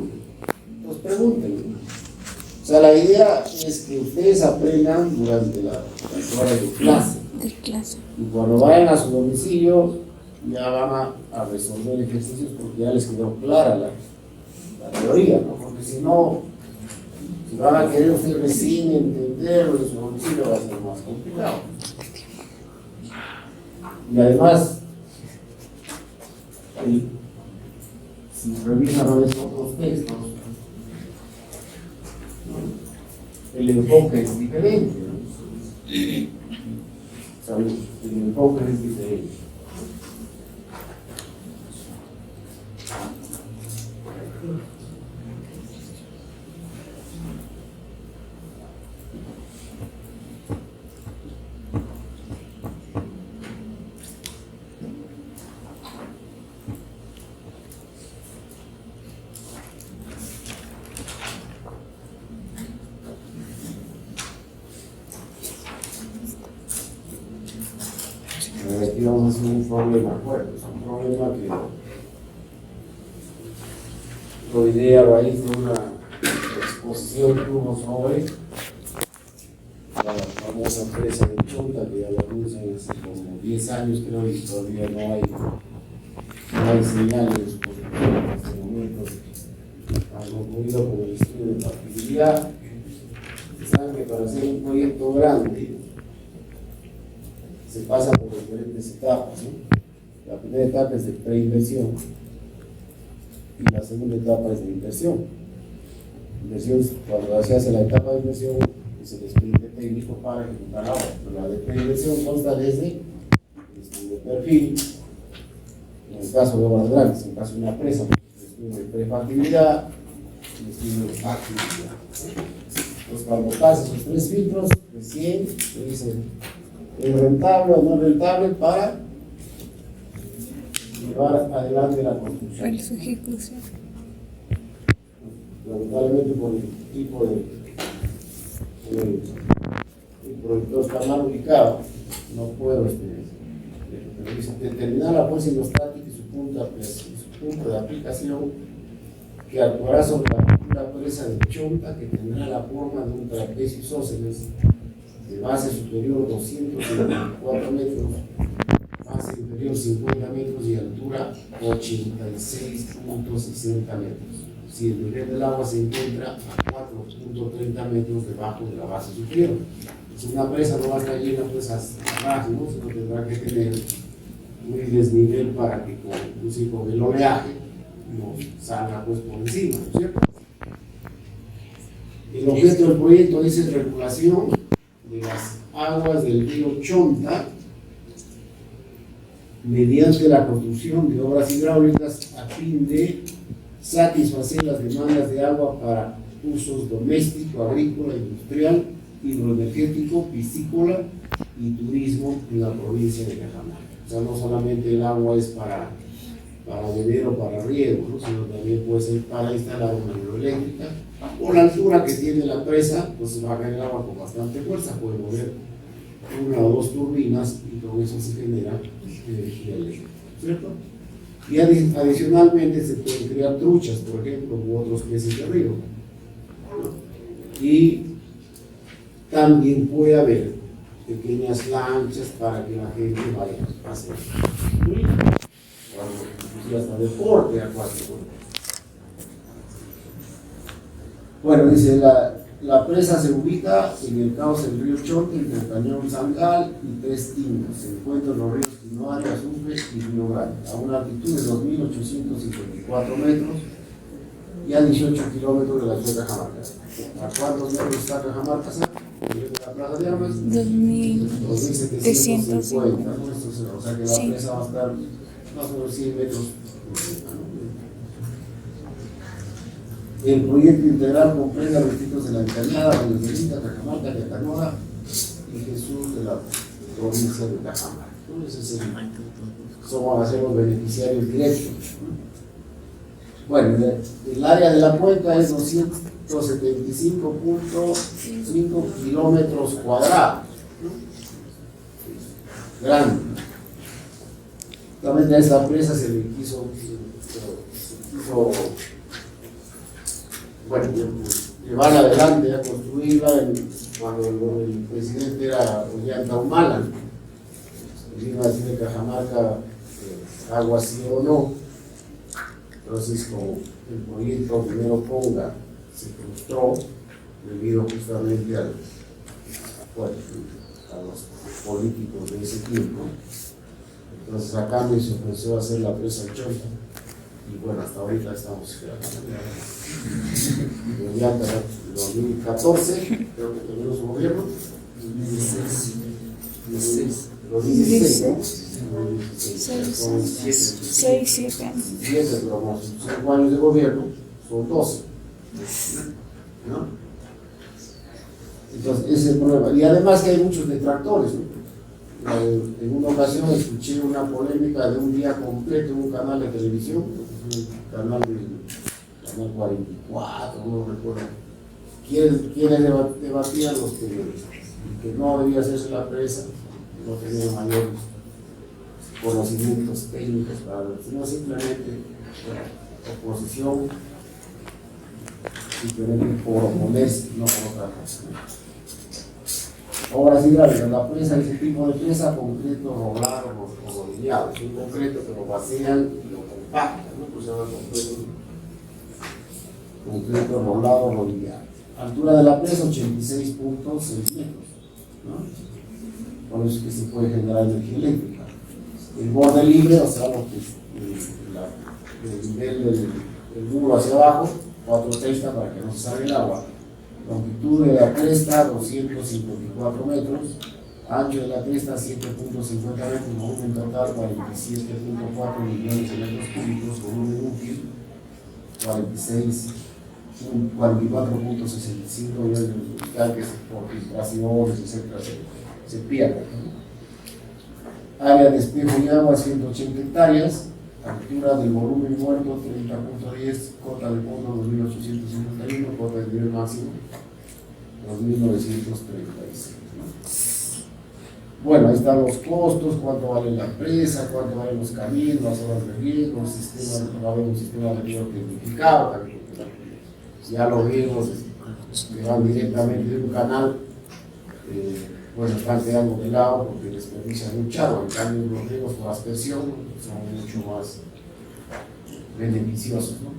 pues pregúntenme. O sea, la idea es que ustedes aprendan durante las horas de clase, De clase. y cuando vayan a su domicilio ya van a resolver ejercicios porque ya les quedó clara la teoría, ¿no? Porque si no, si van a querer ustedes recién entenderlo en su domicilio va a ser más complicado. Y además, si revisan a veces otros textos, ¿no? El enfoque es diferente, ¿no? O sea, el enfoque es diferente. Aquí vamos a hacer un problema fuerte, es un problema que lo ideé a raíz de una exposición que hubo sobre la famosa empresa de Chonta, que ya la anuncian hace como 10 años creo, y todavía no hay señales de su posición en este momento. Han concluido con el estudio de factibilidad. Saben que para hacer un proyecto grande se pasa por diferentes etapas, ¿no? La primera etapa es de preinversión y la segunda etapa es de inversión. Inversión, cuando se hace la etapa de inversión, es el expediente técnico para ejecutar la obra. Pero la de preinversión consta desde el estudio de perfil, en el caso de obras grandes, en el caso de una presa, el estudio de prefactibilidad, el estudio de factibilidad. Entonces, cuando pasa esos tres filtros, recién se dice ¿es rentable o no rentable para llevar adelante la construcción? Para su ejecución. Lamentablemente por el tipo de el productor está mal ubicado, no puedo determinar la fuerza hidrostática y su punto de aplicación que actuará sobre la presa de Chonta, que tendrá la forma de un trapecio isósceles de base superior 254 metros, base inferior 50 metros y altura 86.60 metros. Si el nivel del agua se encuentra a 4.30 metros debajo de la base superior. Si una presa no va a estar llena pues hasta abajo, ¿no? Sino tendrá que tener un desnivel para que inclusive con el oleaje no salga pues por encima, ¿no es cierto? El objeto del proyecto dice regulación de las aguas del río Chonta mediante la construcción de obras hidráulicas a fin de satisfacer las demandas de agua para usos doméstico, agrícola, industrial, hidroenergético, piscícola y turismo en la provincia de Cajamarca. O sea, no solamente el agua es para beber o para riego, ¿no? Sino también puede ser para instalar una hidroeléctrica. Por la altura que tiene la presa, pues va a caer el agua con bastante fuerza, puede mover una o dos turbinas y con eso se genera energía eléctrica, ¿cierto? Y adicionalmente se pueden crear truchas, por ejemplo, u otros peces de río, ¿no? Y también puede haber pequeñas lanchas para que la gente vaya a hacer turismo, o hasta deporte acuático. Bueno, dice, la presa se ubica en el cauce del río Chote, entre el cañón Zangal y Tres Tinos. Se encuentran los ríos Quinoaria, Azufre y Río Grande, a una altitud de 2.854 metros y a 18 kilómetros de la ciudad de Cajamarca. ¿A cuántos metros está Cajamarca? De la plaza de armas, 2.750. 2.750, ¿no? O sea que la presa va a estar más o menos 100 metros. El proyecto integral comprende los distritos de La Encañada, Valdebenita, Cajamarca, Yacanora y Jesús de la provincia de Cajamarca. Entonces, van a ser los beneficiarios directos. Bueno, el área de la cuenca es 275.5 kilómetros cuadrados. Grande. También a esta presa se le quiso llevar adelante, a construirla cuando el presidente era Ollanta Humala. Vino a decir de Cajamarca algo así o no. Entonces, como el proyecto primero Ponga se frustró debido justamente a los políticos de ese tiempo. Entonces, a cambio se ofreció hacer la presa Chota. Y bueno, hasta ahorita estamos en 2014, creo que terminó su gobierno. 2016, ¿no? 7 años. 7, pero como 5 años de gobierno, son 12. ¿No? Entonces, ese es el problema. Y además que hay muchos detractores, ¿no? En una ocasión escuché una polémica de un día completo en un canal de televisión, un canal 44, no recuerdo. Quienes debatían los que no debía hacerse la presa, no tenían mayores conocimientos técnicos para ver, sino simplemente oposición, simplemente por oponerse, no por otra cosa. Ahora sí, la presa, ese tipo de presa, concreto roblado o rodillado, es un concreto que lo vacían y lo compactan, ¿no? Pues se llama concreto roblado o rodillado. Altura de la presa 86.6 metros, ¿no? Por eso es que se puede generar energía eléctrica. El borde libre, o sea, el nivel del muro hacia abajo, 430 para que no se salga el agua. Longitud de la cresta 254 metros, ancho de la cresta 7.50 metros, volumen total 47.4 millones de metros cúbicos, volumen útil 44.65 millones de tanques por filtraciones, etcétera, se pierden. Área de espejo y agua 180 hectáreas, altura del volumen muerto 30.10, cota de fondo 2.851, cota de nivel máximo 2.936. Bueno, ahí están los costos, cuánto vale la presa, cuánto valen los caminos, las horas de riego, va a haber un sistema de riego tecnificado, ya los riegos que van directamente de un canal, bueno, están quedando de lado porque desperdician mucha agua. En cambio, los riegos por aspersión son mucho más beneficiosos, ¿no?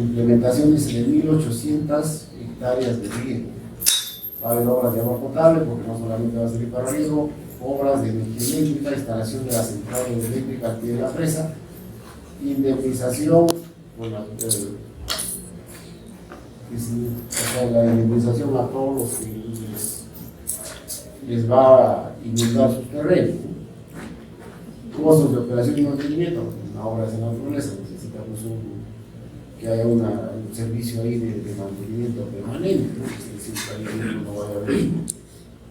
Implementaciones de 1.800 hectáreas de riego. Va a haber obras de agua potable porque no solamente va a servir para riego, obras de energía eléctrica, instalación de la central eléctrica al pie de la presa, indemnización, bueno, la indemnización a todos los que les va a inundar sus terrenos. Costos de operación y mantenimiento, una obra de naturaleza necesitamos que haya un servicio ahí de mantenimiento permanente, ¿no? Es decir, que ahí no vaya a haber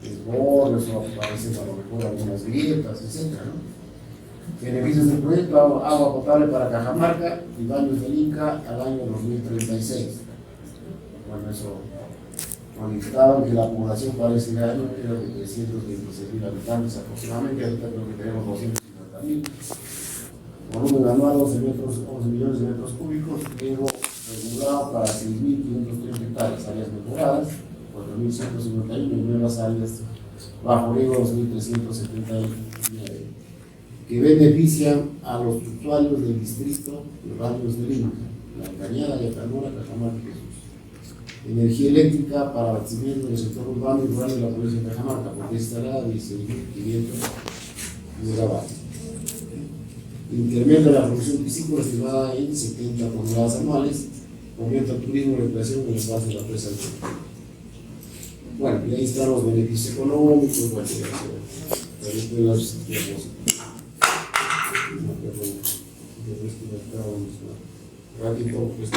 desbordes o aparecen a lo mejor algunas grietas, etc., ¿no? Beneficios del proyecto: agua potable para Cajamarca y baños del Inca al año 2036. Bueno, eso manifestaban que la población para ese año era de 326.000 habitantes aproximadamente, ahorita creo que tenemos 250.000. Volumen anual 11 millones de metros cúbicos, riego regulado para 6.530 hectáreas, áreas mejoradas 4.151 y nuevas áreas bajo riego 2.379, que benefician a los usuarios del distrito de barrios de Lima, La Cañada, Yacanora, Cajamarca y Jesús. Energía eléctrica para abastecimiento del sector urbano y rural de la provincia de Cajamarca, porque instalada 16.500 megavatios. Incrementa la producción piscícola estimada en 70 toneladas anuales, aumenta el turismo y recreación en el espacio de la presa del sur. Bueno, y ahí están los beneficios económicos, bueno, ratito, pues,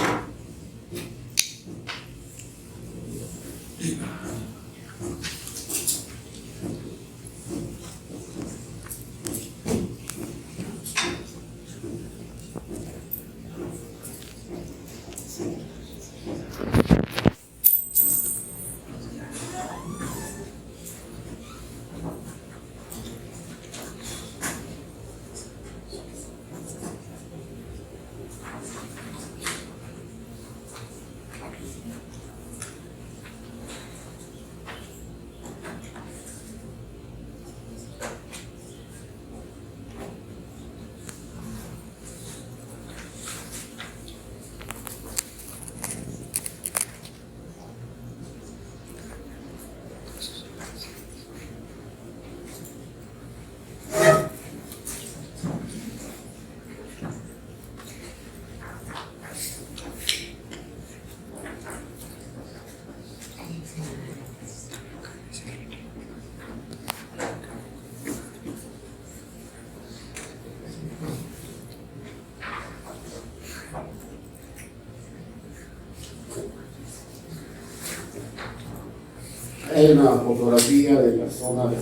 hay una fotografía de la zona de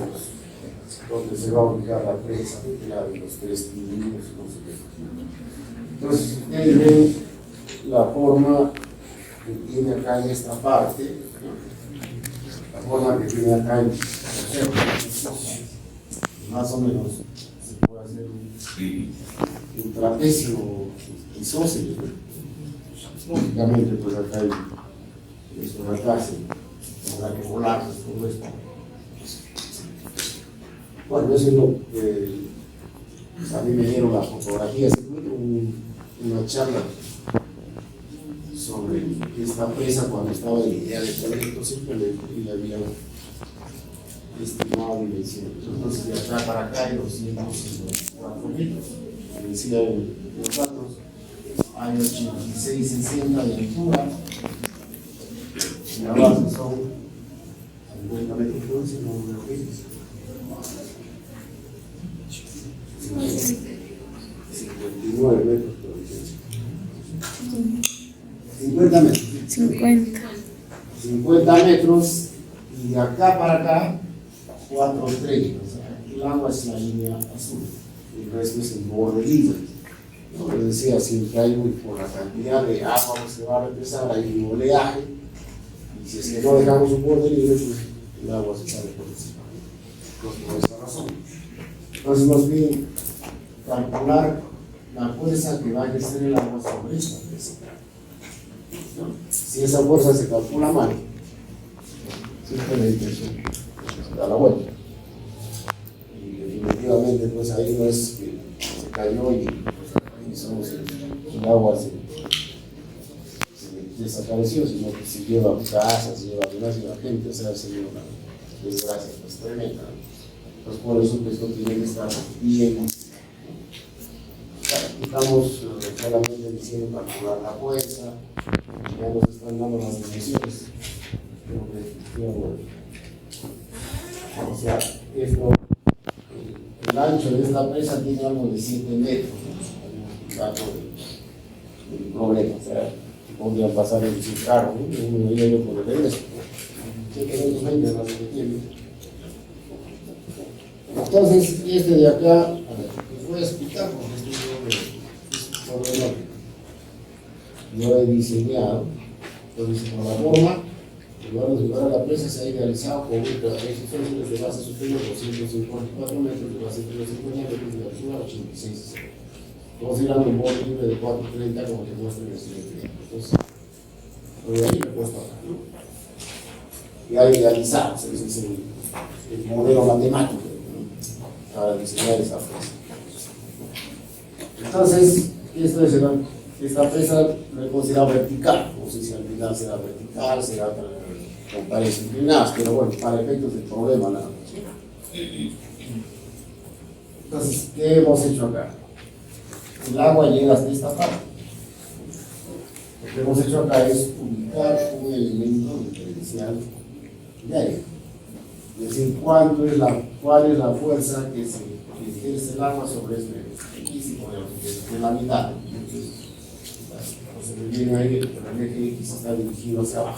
donde se va a ubicar la presa, la de los 3 niños, no sé qué. Entonces, ustedes ven la forma que tiene acá en esta parte, ¿no? La forma que tiene acá en más o menos se puede hacer un trapecio isósceles, ¿no? Lógicamente, pues acá hay esto de acá, habrá que volar todo esto. Bueno, eso es lo que a mí me dieron las fotografías. Una charla sobre esta presa cuando estaba en idea de proyecto, simplemente le había estimado dimensiones. Entonces, de acá para acá hay 204 metros. Me decía en los datos, hay 86,60 de altura. Y la base son 50 metros, entonces no me lo dices. 59 metros por distancia. 50 metros. 50 metros y de acá para acá 4,30. O sea, el agua es la línea azul, el resto es el borde libre. ¿No? Les decía, siempre hay por la cantidad de agua que se va a represar, hay un oleaje. Y si es que no dejamos un borde libre, pues el agua se sale por encima. Por esa razón. Entonces nos piden calcular la fuerza que va a ejercer el agua sobre esta presa. ¿No? Si esa fuerza se calcula mal, simplemente eso da la vuelta. Y definitivamente, pues ahí no es que se cayó y el agua se desapareció, sino que se lleva casas, se lleva a la gente, o sea, se lleva una desgracia pues, tremenda. Entonces, por eso que esto tiene que estar bien. Estamos solamente diciendo calcular la fuerza, ya nos están dando las dimensiones. O sea, esto, el ancho de esta presa tiene algo de 7 metros, ¿no? El dato del problema, o sea, podrían pasar en su carro, ¿no? Uno y ellos por el regreso. Entonces, este de acá, a ver, les voy a explicar porque es un problema que yo he diseñado. Entonces, con la forma, en lugar de llevar a la presa, se ha idealizado con extensiones de base superior 254 metros, de base inferior 50 metros, de altura 86, considerando un borde libre de 430 como te muestra en el siguiente ejemplo. Entonces, por ahí me he puesto acá, ¿no? Y ha idealizado, ese es el modelo matemático, ¿no? Para diseñar esa presa. Entonces, esta presa la he considerado vertical, no sé si al final será vertical, será con paredes inclinadas, pero bueno, para efectos del problema nada más. Entonces, ¿qué hemos hecho acá? El agua llega hasta esta parte. Lo que hemos hecho acá es ubicar un elemento diferencial de aire. Es decir, cuál es la fuerza que ejerce el agua sobre este X, y podemos decir que es la mitad. Entonces me viene ahí, el eje X está dirigido hacia abajo.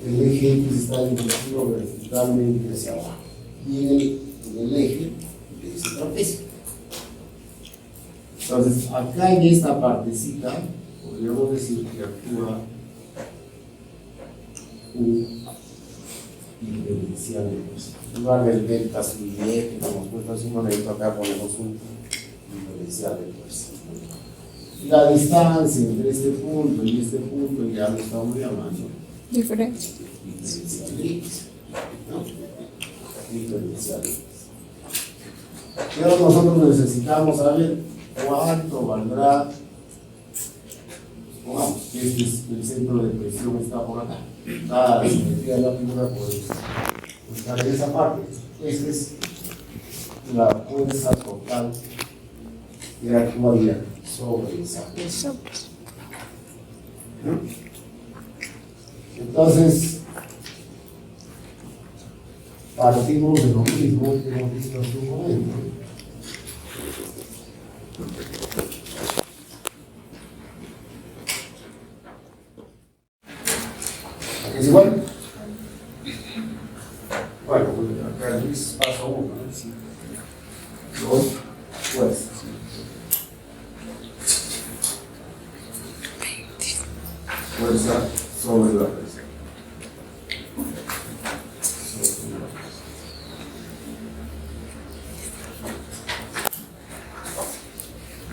El eje X está dirigido verticalmente hacia abajo. Y en el eje de ese trapecio. Entonces, acá en esta partecita, podríamos decir que actúa un diferencial de fuerza. En lugar del delta sub y que hemos puesto hace un momento, acá ponemos un diferencial de fuerza. Y la distancia entre este punto y este punto ya lo estamos llamando Diferencia. diferencial de X, ¿no? Diferencial de X. Pero nosotros necesitamos saber cuánto valdrá. Pongamos que este es el centro de presión, está por acá. Dada la simetría de la figura, podemos buscar en esa parte. Esta es la fuerza total que actuaría sobre esa fuerza. ¿No? Entonces, partimos de lo mismo que hemos visto hace un momento. ¿Es igual? Bueno, acá es paso 1, ¿no? 2, fuerza. Fuerza sobre la presión.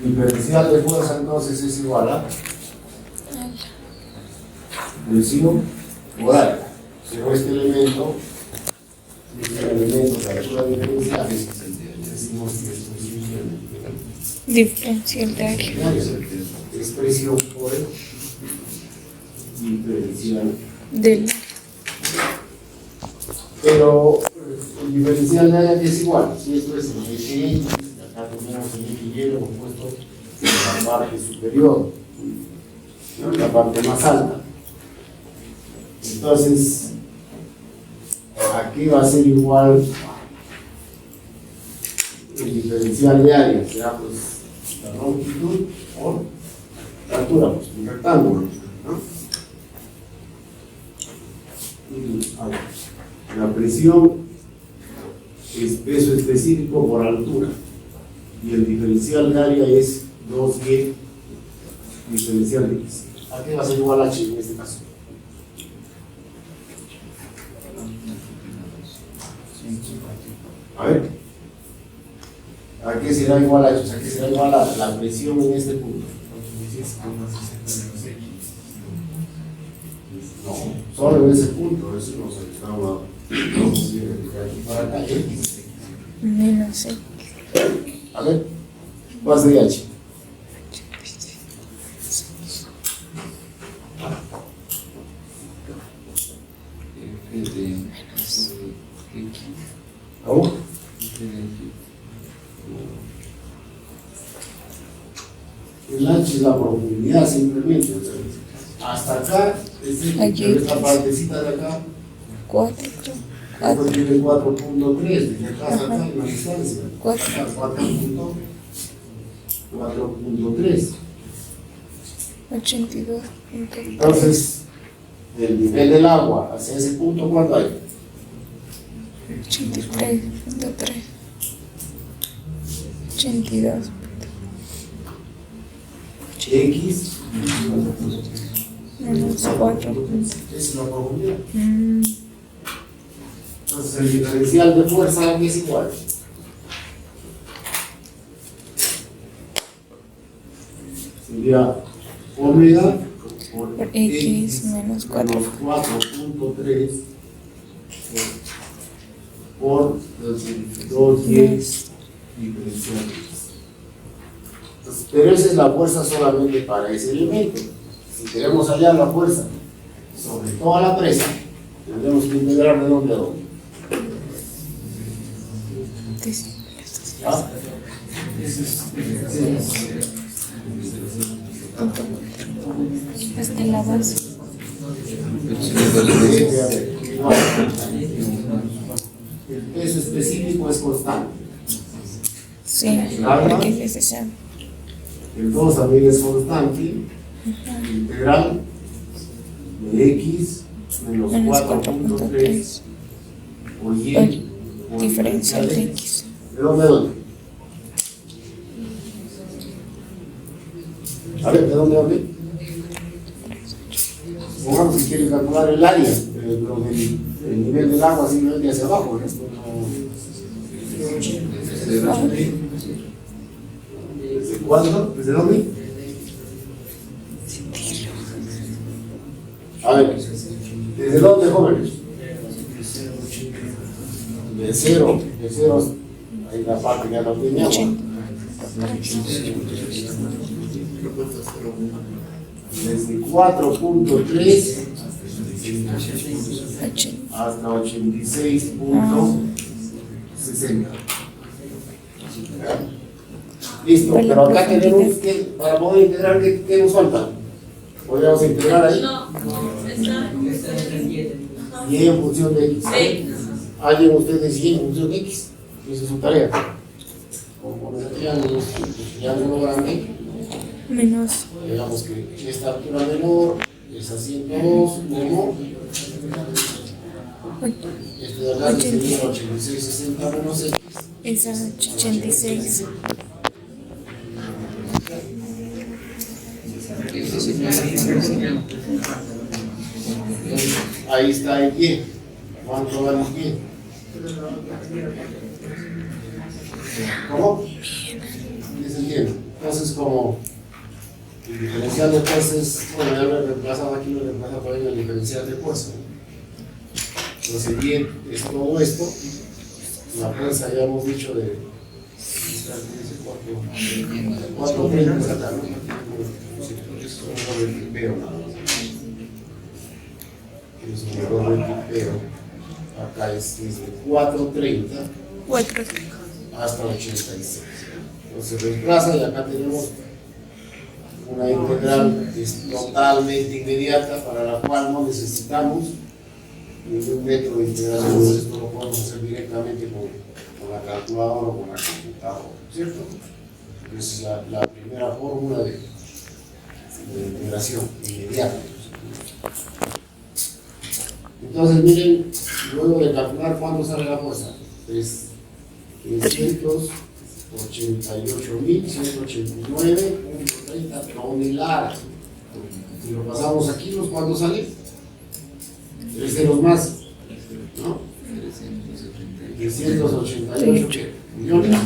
Diferencial de fuerza entonces es igual a presión por área. Pero este elemento de altura diferencial decimos que es Diferencial de área. es presión por el diferencial Del. pero el diferencial de área es igual. Si esto es el eje X, acá tenemos el eje Y, lo hemos puesto en la parte superior, ¿no? En la parte más alta. Entonces, aquí va a ser igual el diferencial de área, será pues la longitud por la altura, pues un rectángulo, ¿no? Y a ver, la presión es peso específico por altura y el diferencial de área es 2G diferencial de X. ¿A qué va a ser igual a H en este caso? A ver, ¿a qué será igual a H? O sea, ¿a qué será igual a la presión en este punto? No, solo en ese punto, eso no se estaba para acá, X. Menos X. A ver, ¿cuál sería H? F de X. ¿Cómo? F de X. El H es la profundidad simplemente, o sea, hasta acá, Aquí. esta partecita de acá, 4. Esto tiene 4.3, desde acá hasta acá hay una distancia. 4. 4.3. 82. Entonces, el nivel del agua hacia ese punto, ¿cuánto hay? 83.3. 82. X Menos 4. es la profundidad. Entonces, el diferencial de fuerza es igual. Sería omega Por X menos 4. menos 4.3 por 2y diferencial. Entonces, pero esa es la fuerza solamente para ese elemento. Si queremos hallar la fuerza sobre toda la presa, tendremos que integrar de dónde a dónde. ¿Ah? Hasta la base. El peso específico es constante. Sí, porque es esa. El 2 también es constante. Integral de x menos Menos 4.3 4.3. por y por Diferencial de X. ¿De dónde a dónde? A ver, ¿de dónde a dónde? Pongamos si quieren calcular el área, pero el nivel del agua simplemente hacia abajo, ¿no? Esto no... ¿Desde cuándo? ¿Desde dónde? A ver, ¿desde dónde, jóvenes? De cero, ahí la parte que ya no tiene agua. Desde 4.3 hasta 86.60. Listo, pero acá tenemos que, para poder integrar, ¿qué nos falta? ¿Podríamos integrar ahí? Y en función de X. Hallen ustedes y en función de X. Esa es su tarea. Como ya no grande. Menos. Digamos que esta altura menor es a 102, menor. Este de acá sería 8660 menos X. Es a 86. Ahí está el Y. ¿Cuánto vale el Y? ¿Cómo? ¿Sí se entiende? Entonces, como el diferencial de fuerza es, bueno, ya lo he reemplazado aquí, lo he reemplazado también el diferencial de fuerza. Entonces, Y es todo esto. La fuerza ya hemos dicho de 430 acá, ¿no? Es un error de tipeo. Acá es desde 430 4. hasta 86. Entonces reemplaza y acá tenemos una integral que es totalmente inmediata, para la cual no necesitamos ningún método de integración. Esto lo podemos hacer directamente con la calculadora o con la computadora, ¿cierto? Esa es la primera fórmula de integración inmediata. Entonces miren, luego de calcular cuánto sale la fuerza, es 388.189.30 toneladas. Si lo pasamos a kilos, ¿cuánto sale? 3 ceros más, ¿no? 388 ¿qué? ¿Millones?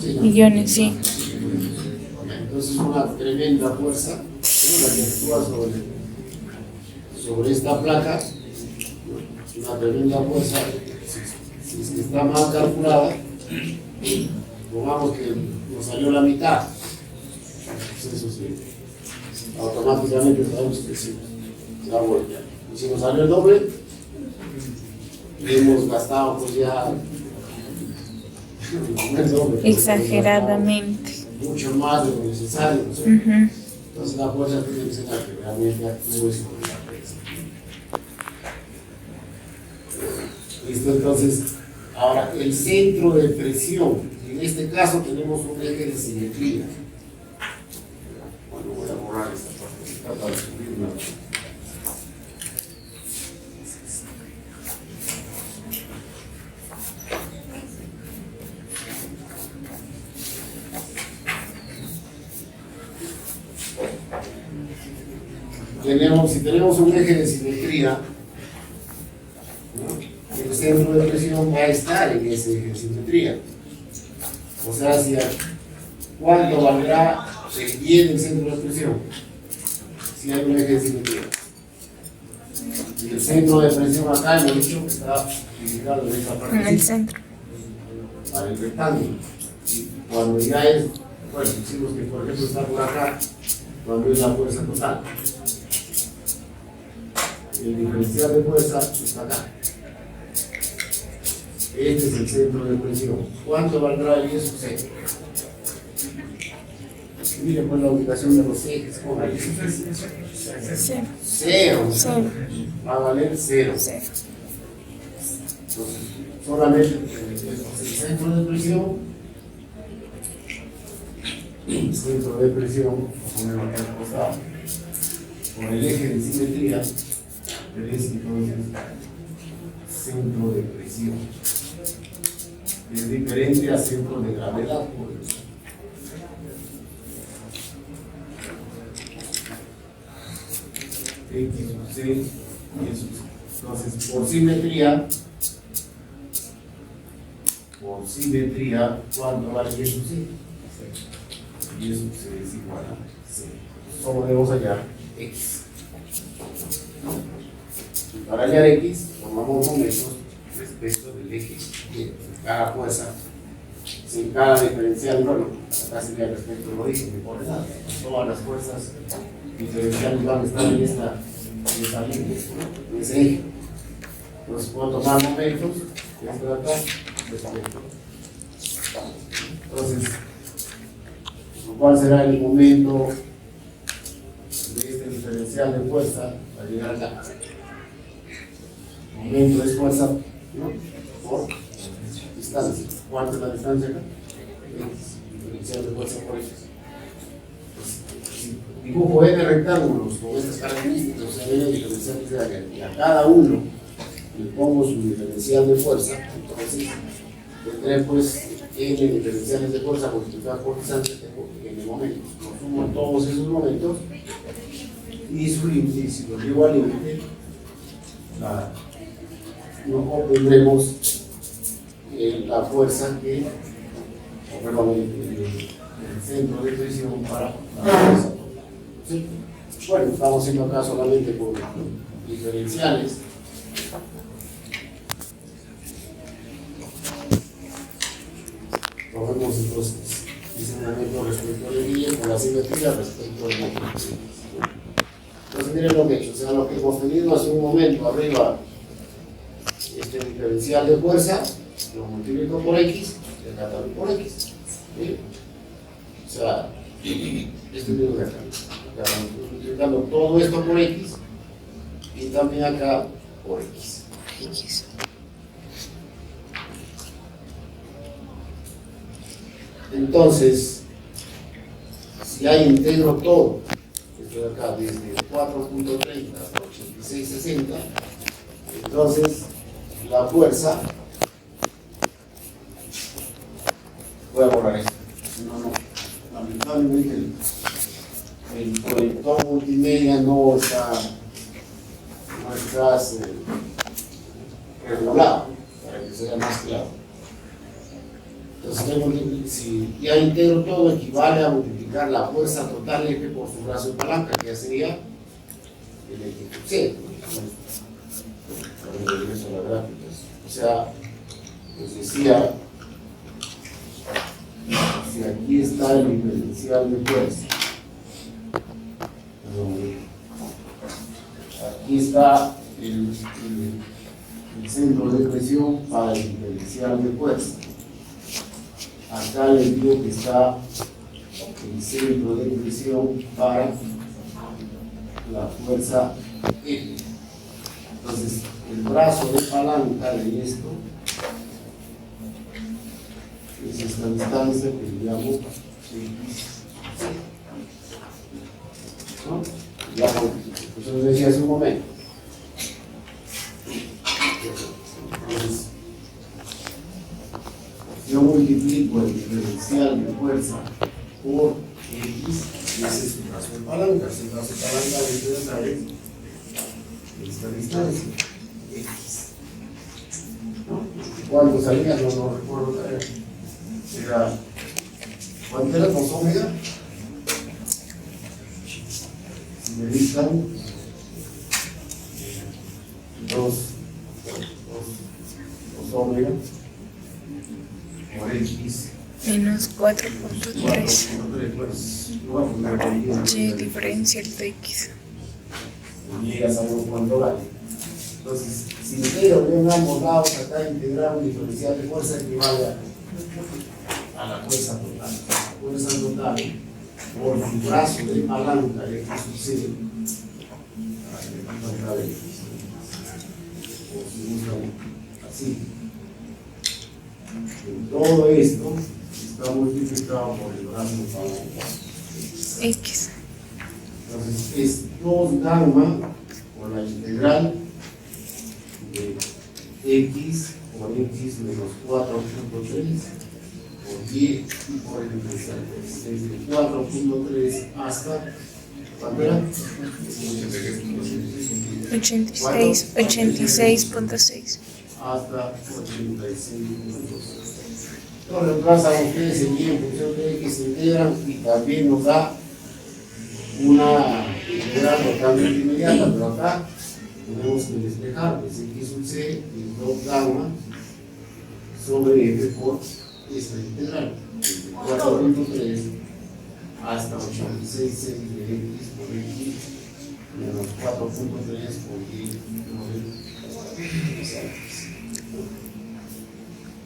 Sí, ¿no? Millones, sí. Entonces una tremenda fuerza, ¿no? La que actúa sobre esta placa, ¿no? Una tremenda fuerza. Si es que está mal calculada, pongamos que nos salió la mitad, pues eso sí, automáticamente sabemos que sí, se va a voltear. Y si nos salió el doble, hemos gastado pues ya no el doble, Exageradamente. mucho más de lo necesario, ¿no? Entonces la fuerza tiene que ser la que realmente actúe sobre la presa. ¿Listo? Entonces, ahora el centro de presión, en este caso tenemos un eje de simetría. Bueno, voy a borrar esta parte para subirla. Si tenemos un eje de simetría, ¿no? El centro de presión va a estar en ese eje de simetría. O sea, ¿cuánto valdrá el Y del centro de presión? Si hay un eje de simetría. Y el centro de presión acá, hemos dicho que está ubicado en esa parte. En el centro. Para el rectángulo. Y cuando ya es, bueno, decimos que por ejemplo está por acá, cuando es la fuerza total. El diferencial de fuerza está acá. Este es el centro de presión. ¿Cuánto valdrá el Y sub C? Miren pues la ubicación de los ejes. ¿Cómo hay? Cero. Cero. Cero. Va a valer cero. Cero. Entonces, solamente el centro de presión. El centro de presión, ponemos acá al costado. Con el eje de simetría. Es entonces centro de presión. Es diferente a centro de gravedad, por eso. X sub C, Y sub C. Entonces, por simetría, ¿cuánto vale Y sub C? Y sub C es igual a C. Solo debemos hallar X. Para hallar X, tomamos momentos respecto del eje de cada fuerza. Sin cada diferencial, bueno, acá sería respecto al origen de coordenadas. Todas las fuerzas diferenciales van a estar en esta línea, en ese eje. Entonces puedo tomar momentos, esto de acá, respecto. Entonces, ¿cuál será el momento de este diferencial de fuerza para llegar acá? Momento es fuerza, ¿no? Por distancia. ¿Cuánto es la distancia acá? Diferencial de fuerza por X. Si dibujo N rectángulos con estas características, o sea, N diferenciales de área, y a cada uno le pongo su diferencial de fuerza, entonces tendré pues N diferenciales de fuerza multiplicado por distancia en el momento. Consumo todos esos momentos y su límite, y si lo llevo al límite, no obtendremos la fuerza que, o perdón, el centro de presión para la fuerza. ¿Sí? Bueno, estamos haciendo acá solamente por diferenciales. Tomemos entonces ese momento respecto al Y con la simetría respecto al Y. Entonces miren lo que he hecho, o sea, lo que hemos tenido hace un momento arriba, este diferencial de fuerza, lo multiplico por X, y acá también por X. ¿Sí? O sea, este mismo de acá. Acá multiplicando todo esto por X y también acá por X. Entonces, si hay integro todo, esto de acá desde 4.30 hasta 86.60, entonces la fuerza, voy a borrar esto, no, lamentablemente el proyector multimedia no está regulado, para que sea más claro. Entonces, si ya integro todo, equivale a multiplicar la fuerza total F por su brazo de palanca, que ya sería el eje C. Regreso a las gráficas. O sea, les decía, si aquí está el diferencial de fuerza, aquí está el centro de presión para el diferencial de fuerza. Acá les digo que está el centro de presión para la fuerza F. Entonces, el brazo de palanca de esto es esta distancia que le llamo X, ¿no? Ya eso les decía hace un momento. Entonces, yo multiplico el diferencial de fuerza por X, y ese es el brazo de palanca. Si el brazo de palanca de esta distancia, X. ¿No? ¿Cuánto salía? No recuerdo. Era, ¿cuánto era cos omega? Si me dictan dos omega por X. Menos 4.3. Sí, diferencial de X. Ya sabemos cuánto vale. Entonces, si integro bien ambos lados, acá integrar un diferencial de fuerza equivale a la fuerza total. La fuerza total por un brazo de palanca de X sucede. O si gustan así. En todo esto está multiplicado por el brazo de palanca X. Entonces es 2 gamma por la integral de X por X menos 4.3 por Y y por el diferencial. Desde 4.3 hasta, ¿cuánto era? 86.6. Hasta 86.6. Lo reemplazan ustedes en Y en función de X, se integran y también nos da una integral totalmente inmediata, pero acá tenemos que despejar, pues X sub C es 2 gamma sobre F por esta integral, desde 4.3 hasta 86.6 de X por X menos 4.3 por Y por X.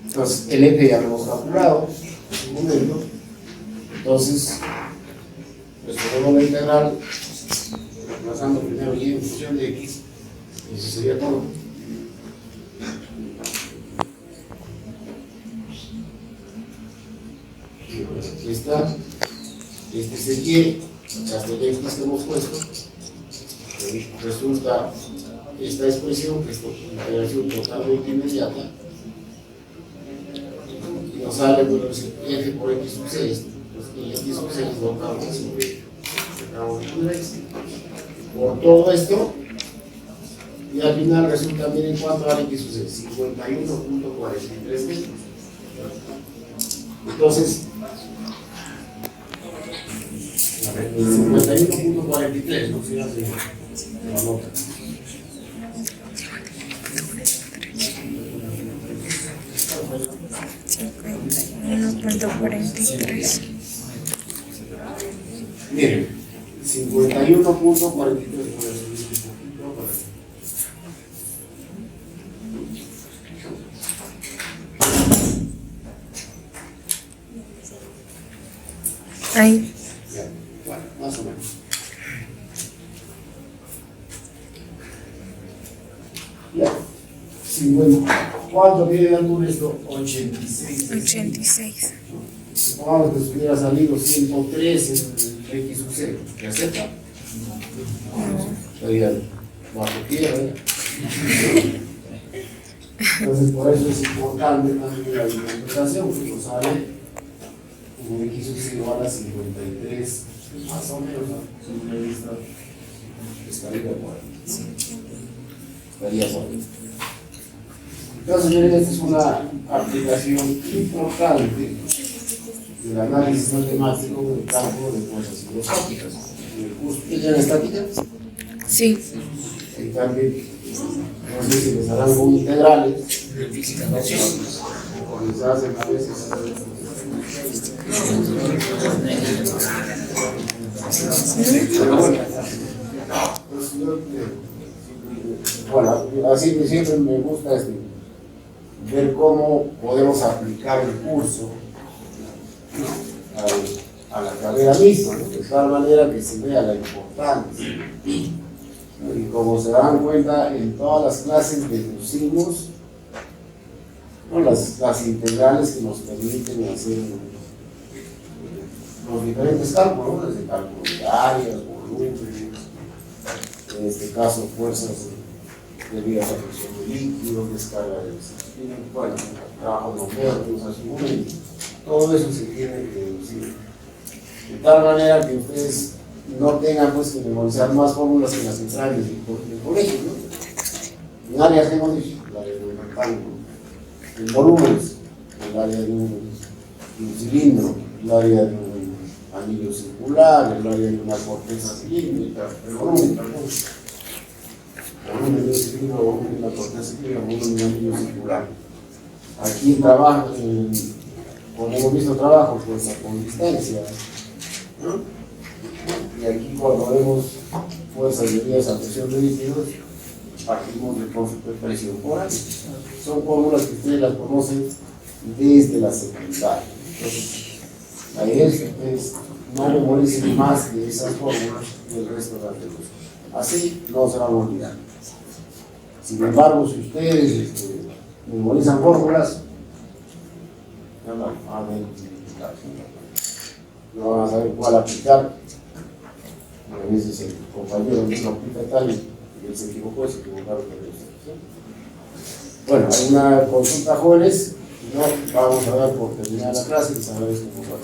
Entonces, el F ya lo hemos calculado en un momento, entonces resolvemos la integral reemplazando primero Y en función de X, y eso sería todo. Y bueno, aquí está, este es el Y, hasta el X que hemos puesto, resulta esta expresión, que es una integración totalmente inmediata, y nos sale pues, F por X sub 6. Y X sub 6 lo acabamos sobre por todo esto, y al final resulta, miren cuánto vale X sub 6, 51.43 metros. Entonces, 51.43, no sé, se lo nota. Miren, 51.43. Ahí. Ya, bueno, más o menos. Ya, 50. ¿Cuánto tiene de altura esto? 86. 86. Supongamos que hubiera salido 103 en el X sub 0. ¿Te acepta? Sería bajo tierra. Entonces, por eso es importante también la interpretación, que nos sale un X sub 0 a la 53, más o menos, ¿no? Estaría por ahí. Estaría por ahí. Entonces, miren, esta es una aplicación importante del análisis matemático del campo de fuerzas hidrostáticas. ¿En el curso que ya en estática? Sí. En cambio, no sé si les harán con integrales de física o les hacen a veces. Bueno, así que siempre me gusta ver cómo podemos aplicar el curso a la carrera misma, ¿no? De tal manera que se vea la importancia Y como se dan cuenta, en todas las clases deducimos, ¿no?, las integrales que nos permiten hacer los diferentes cálculos, ¿no?, desde cálculo de áreas, volúmenes, en este caso fuerzas debidas a presión de líquido, descarga de bueno, trabajo de todo eso se tiene que deducir. De tal manera que ustedes no tengan pues que memorizar más fórmulas que las centrales del colegio, ¿no? En áreas hemos dicho, el área de un rectángulo, en volúmenes, el área de un cilindro, el área de un anillo circular, el área de una corteza cilíndrica, el volumen, perdón. Volumen de un cilindro, volumen de una corteza cilíndrica, volumen de un anillo circular. Aquí trabajo, cuando hemos visto trabajo, pues con distancia, ¿no? Y aquí cuando vemos fuerzas debidas a presión de líquidos, partimos del concepto de presión por área. Son fórmulas que ustedes las conocen desde la secundaria. Entonces, la idea es que ustedes no memoricen más de esas fórmulas que el resto de las demás. Así no se van a olvidar. Sin embargo, si ustedes memorizan fórmulas, no van a saber cuál aplicar. A veces el compañero no aplica tal y él se equivocó, se equivocaron de eso. Bueno, hay una consulta, jóvenes, no vamos a dar por terminar la clase y saber cómo va a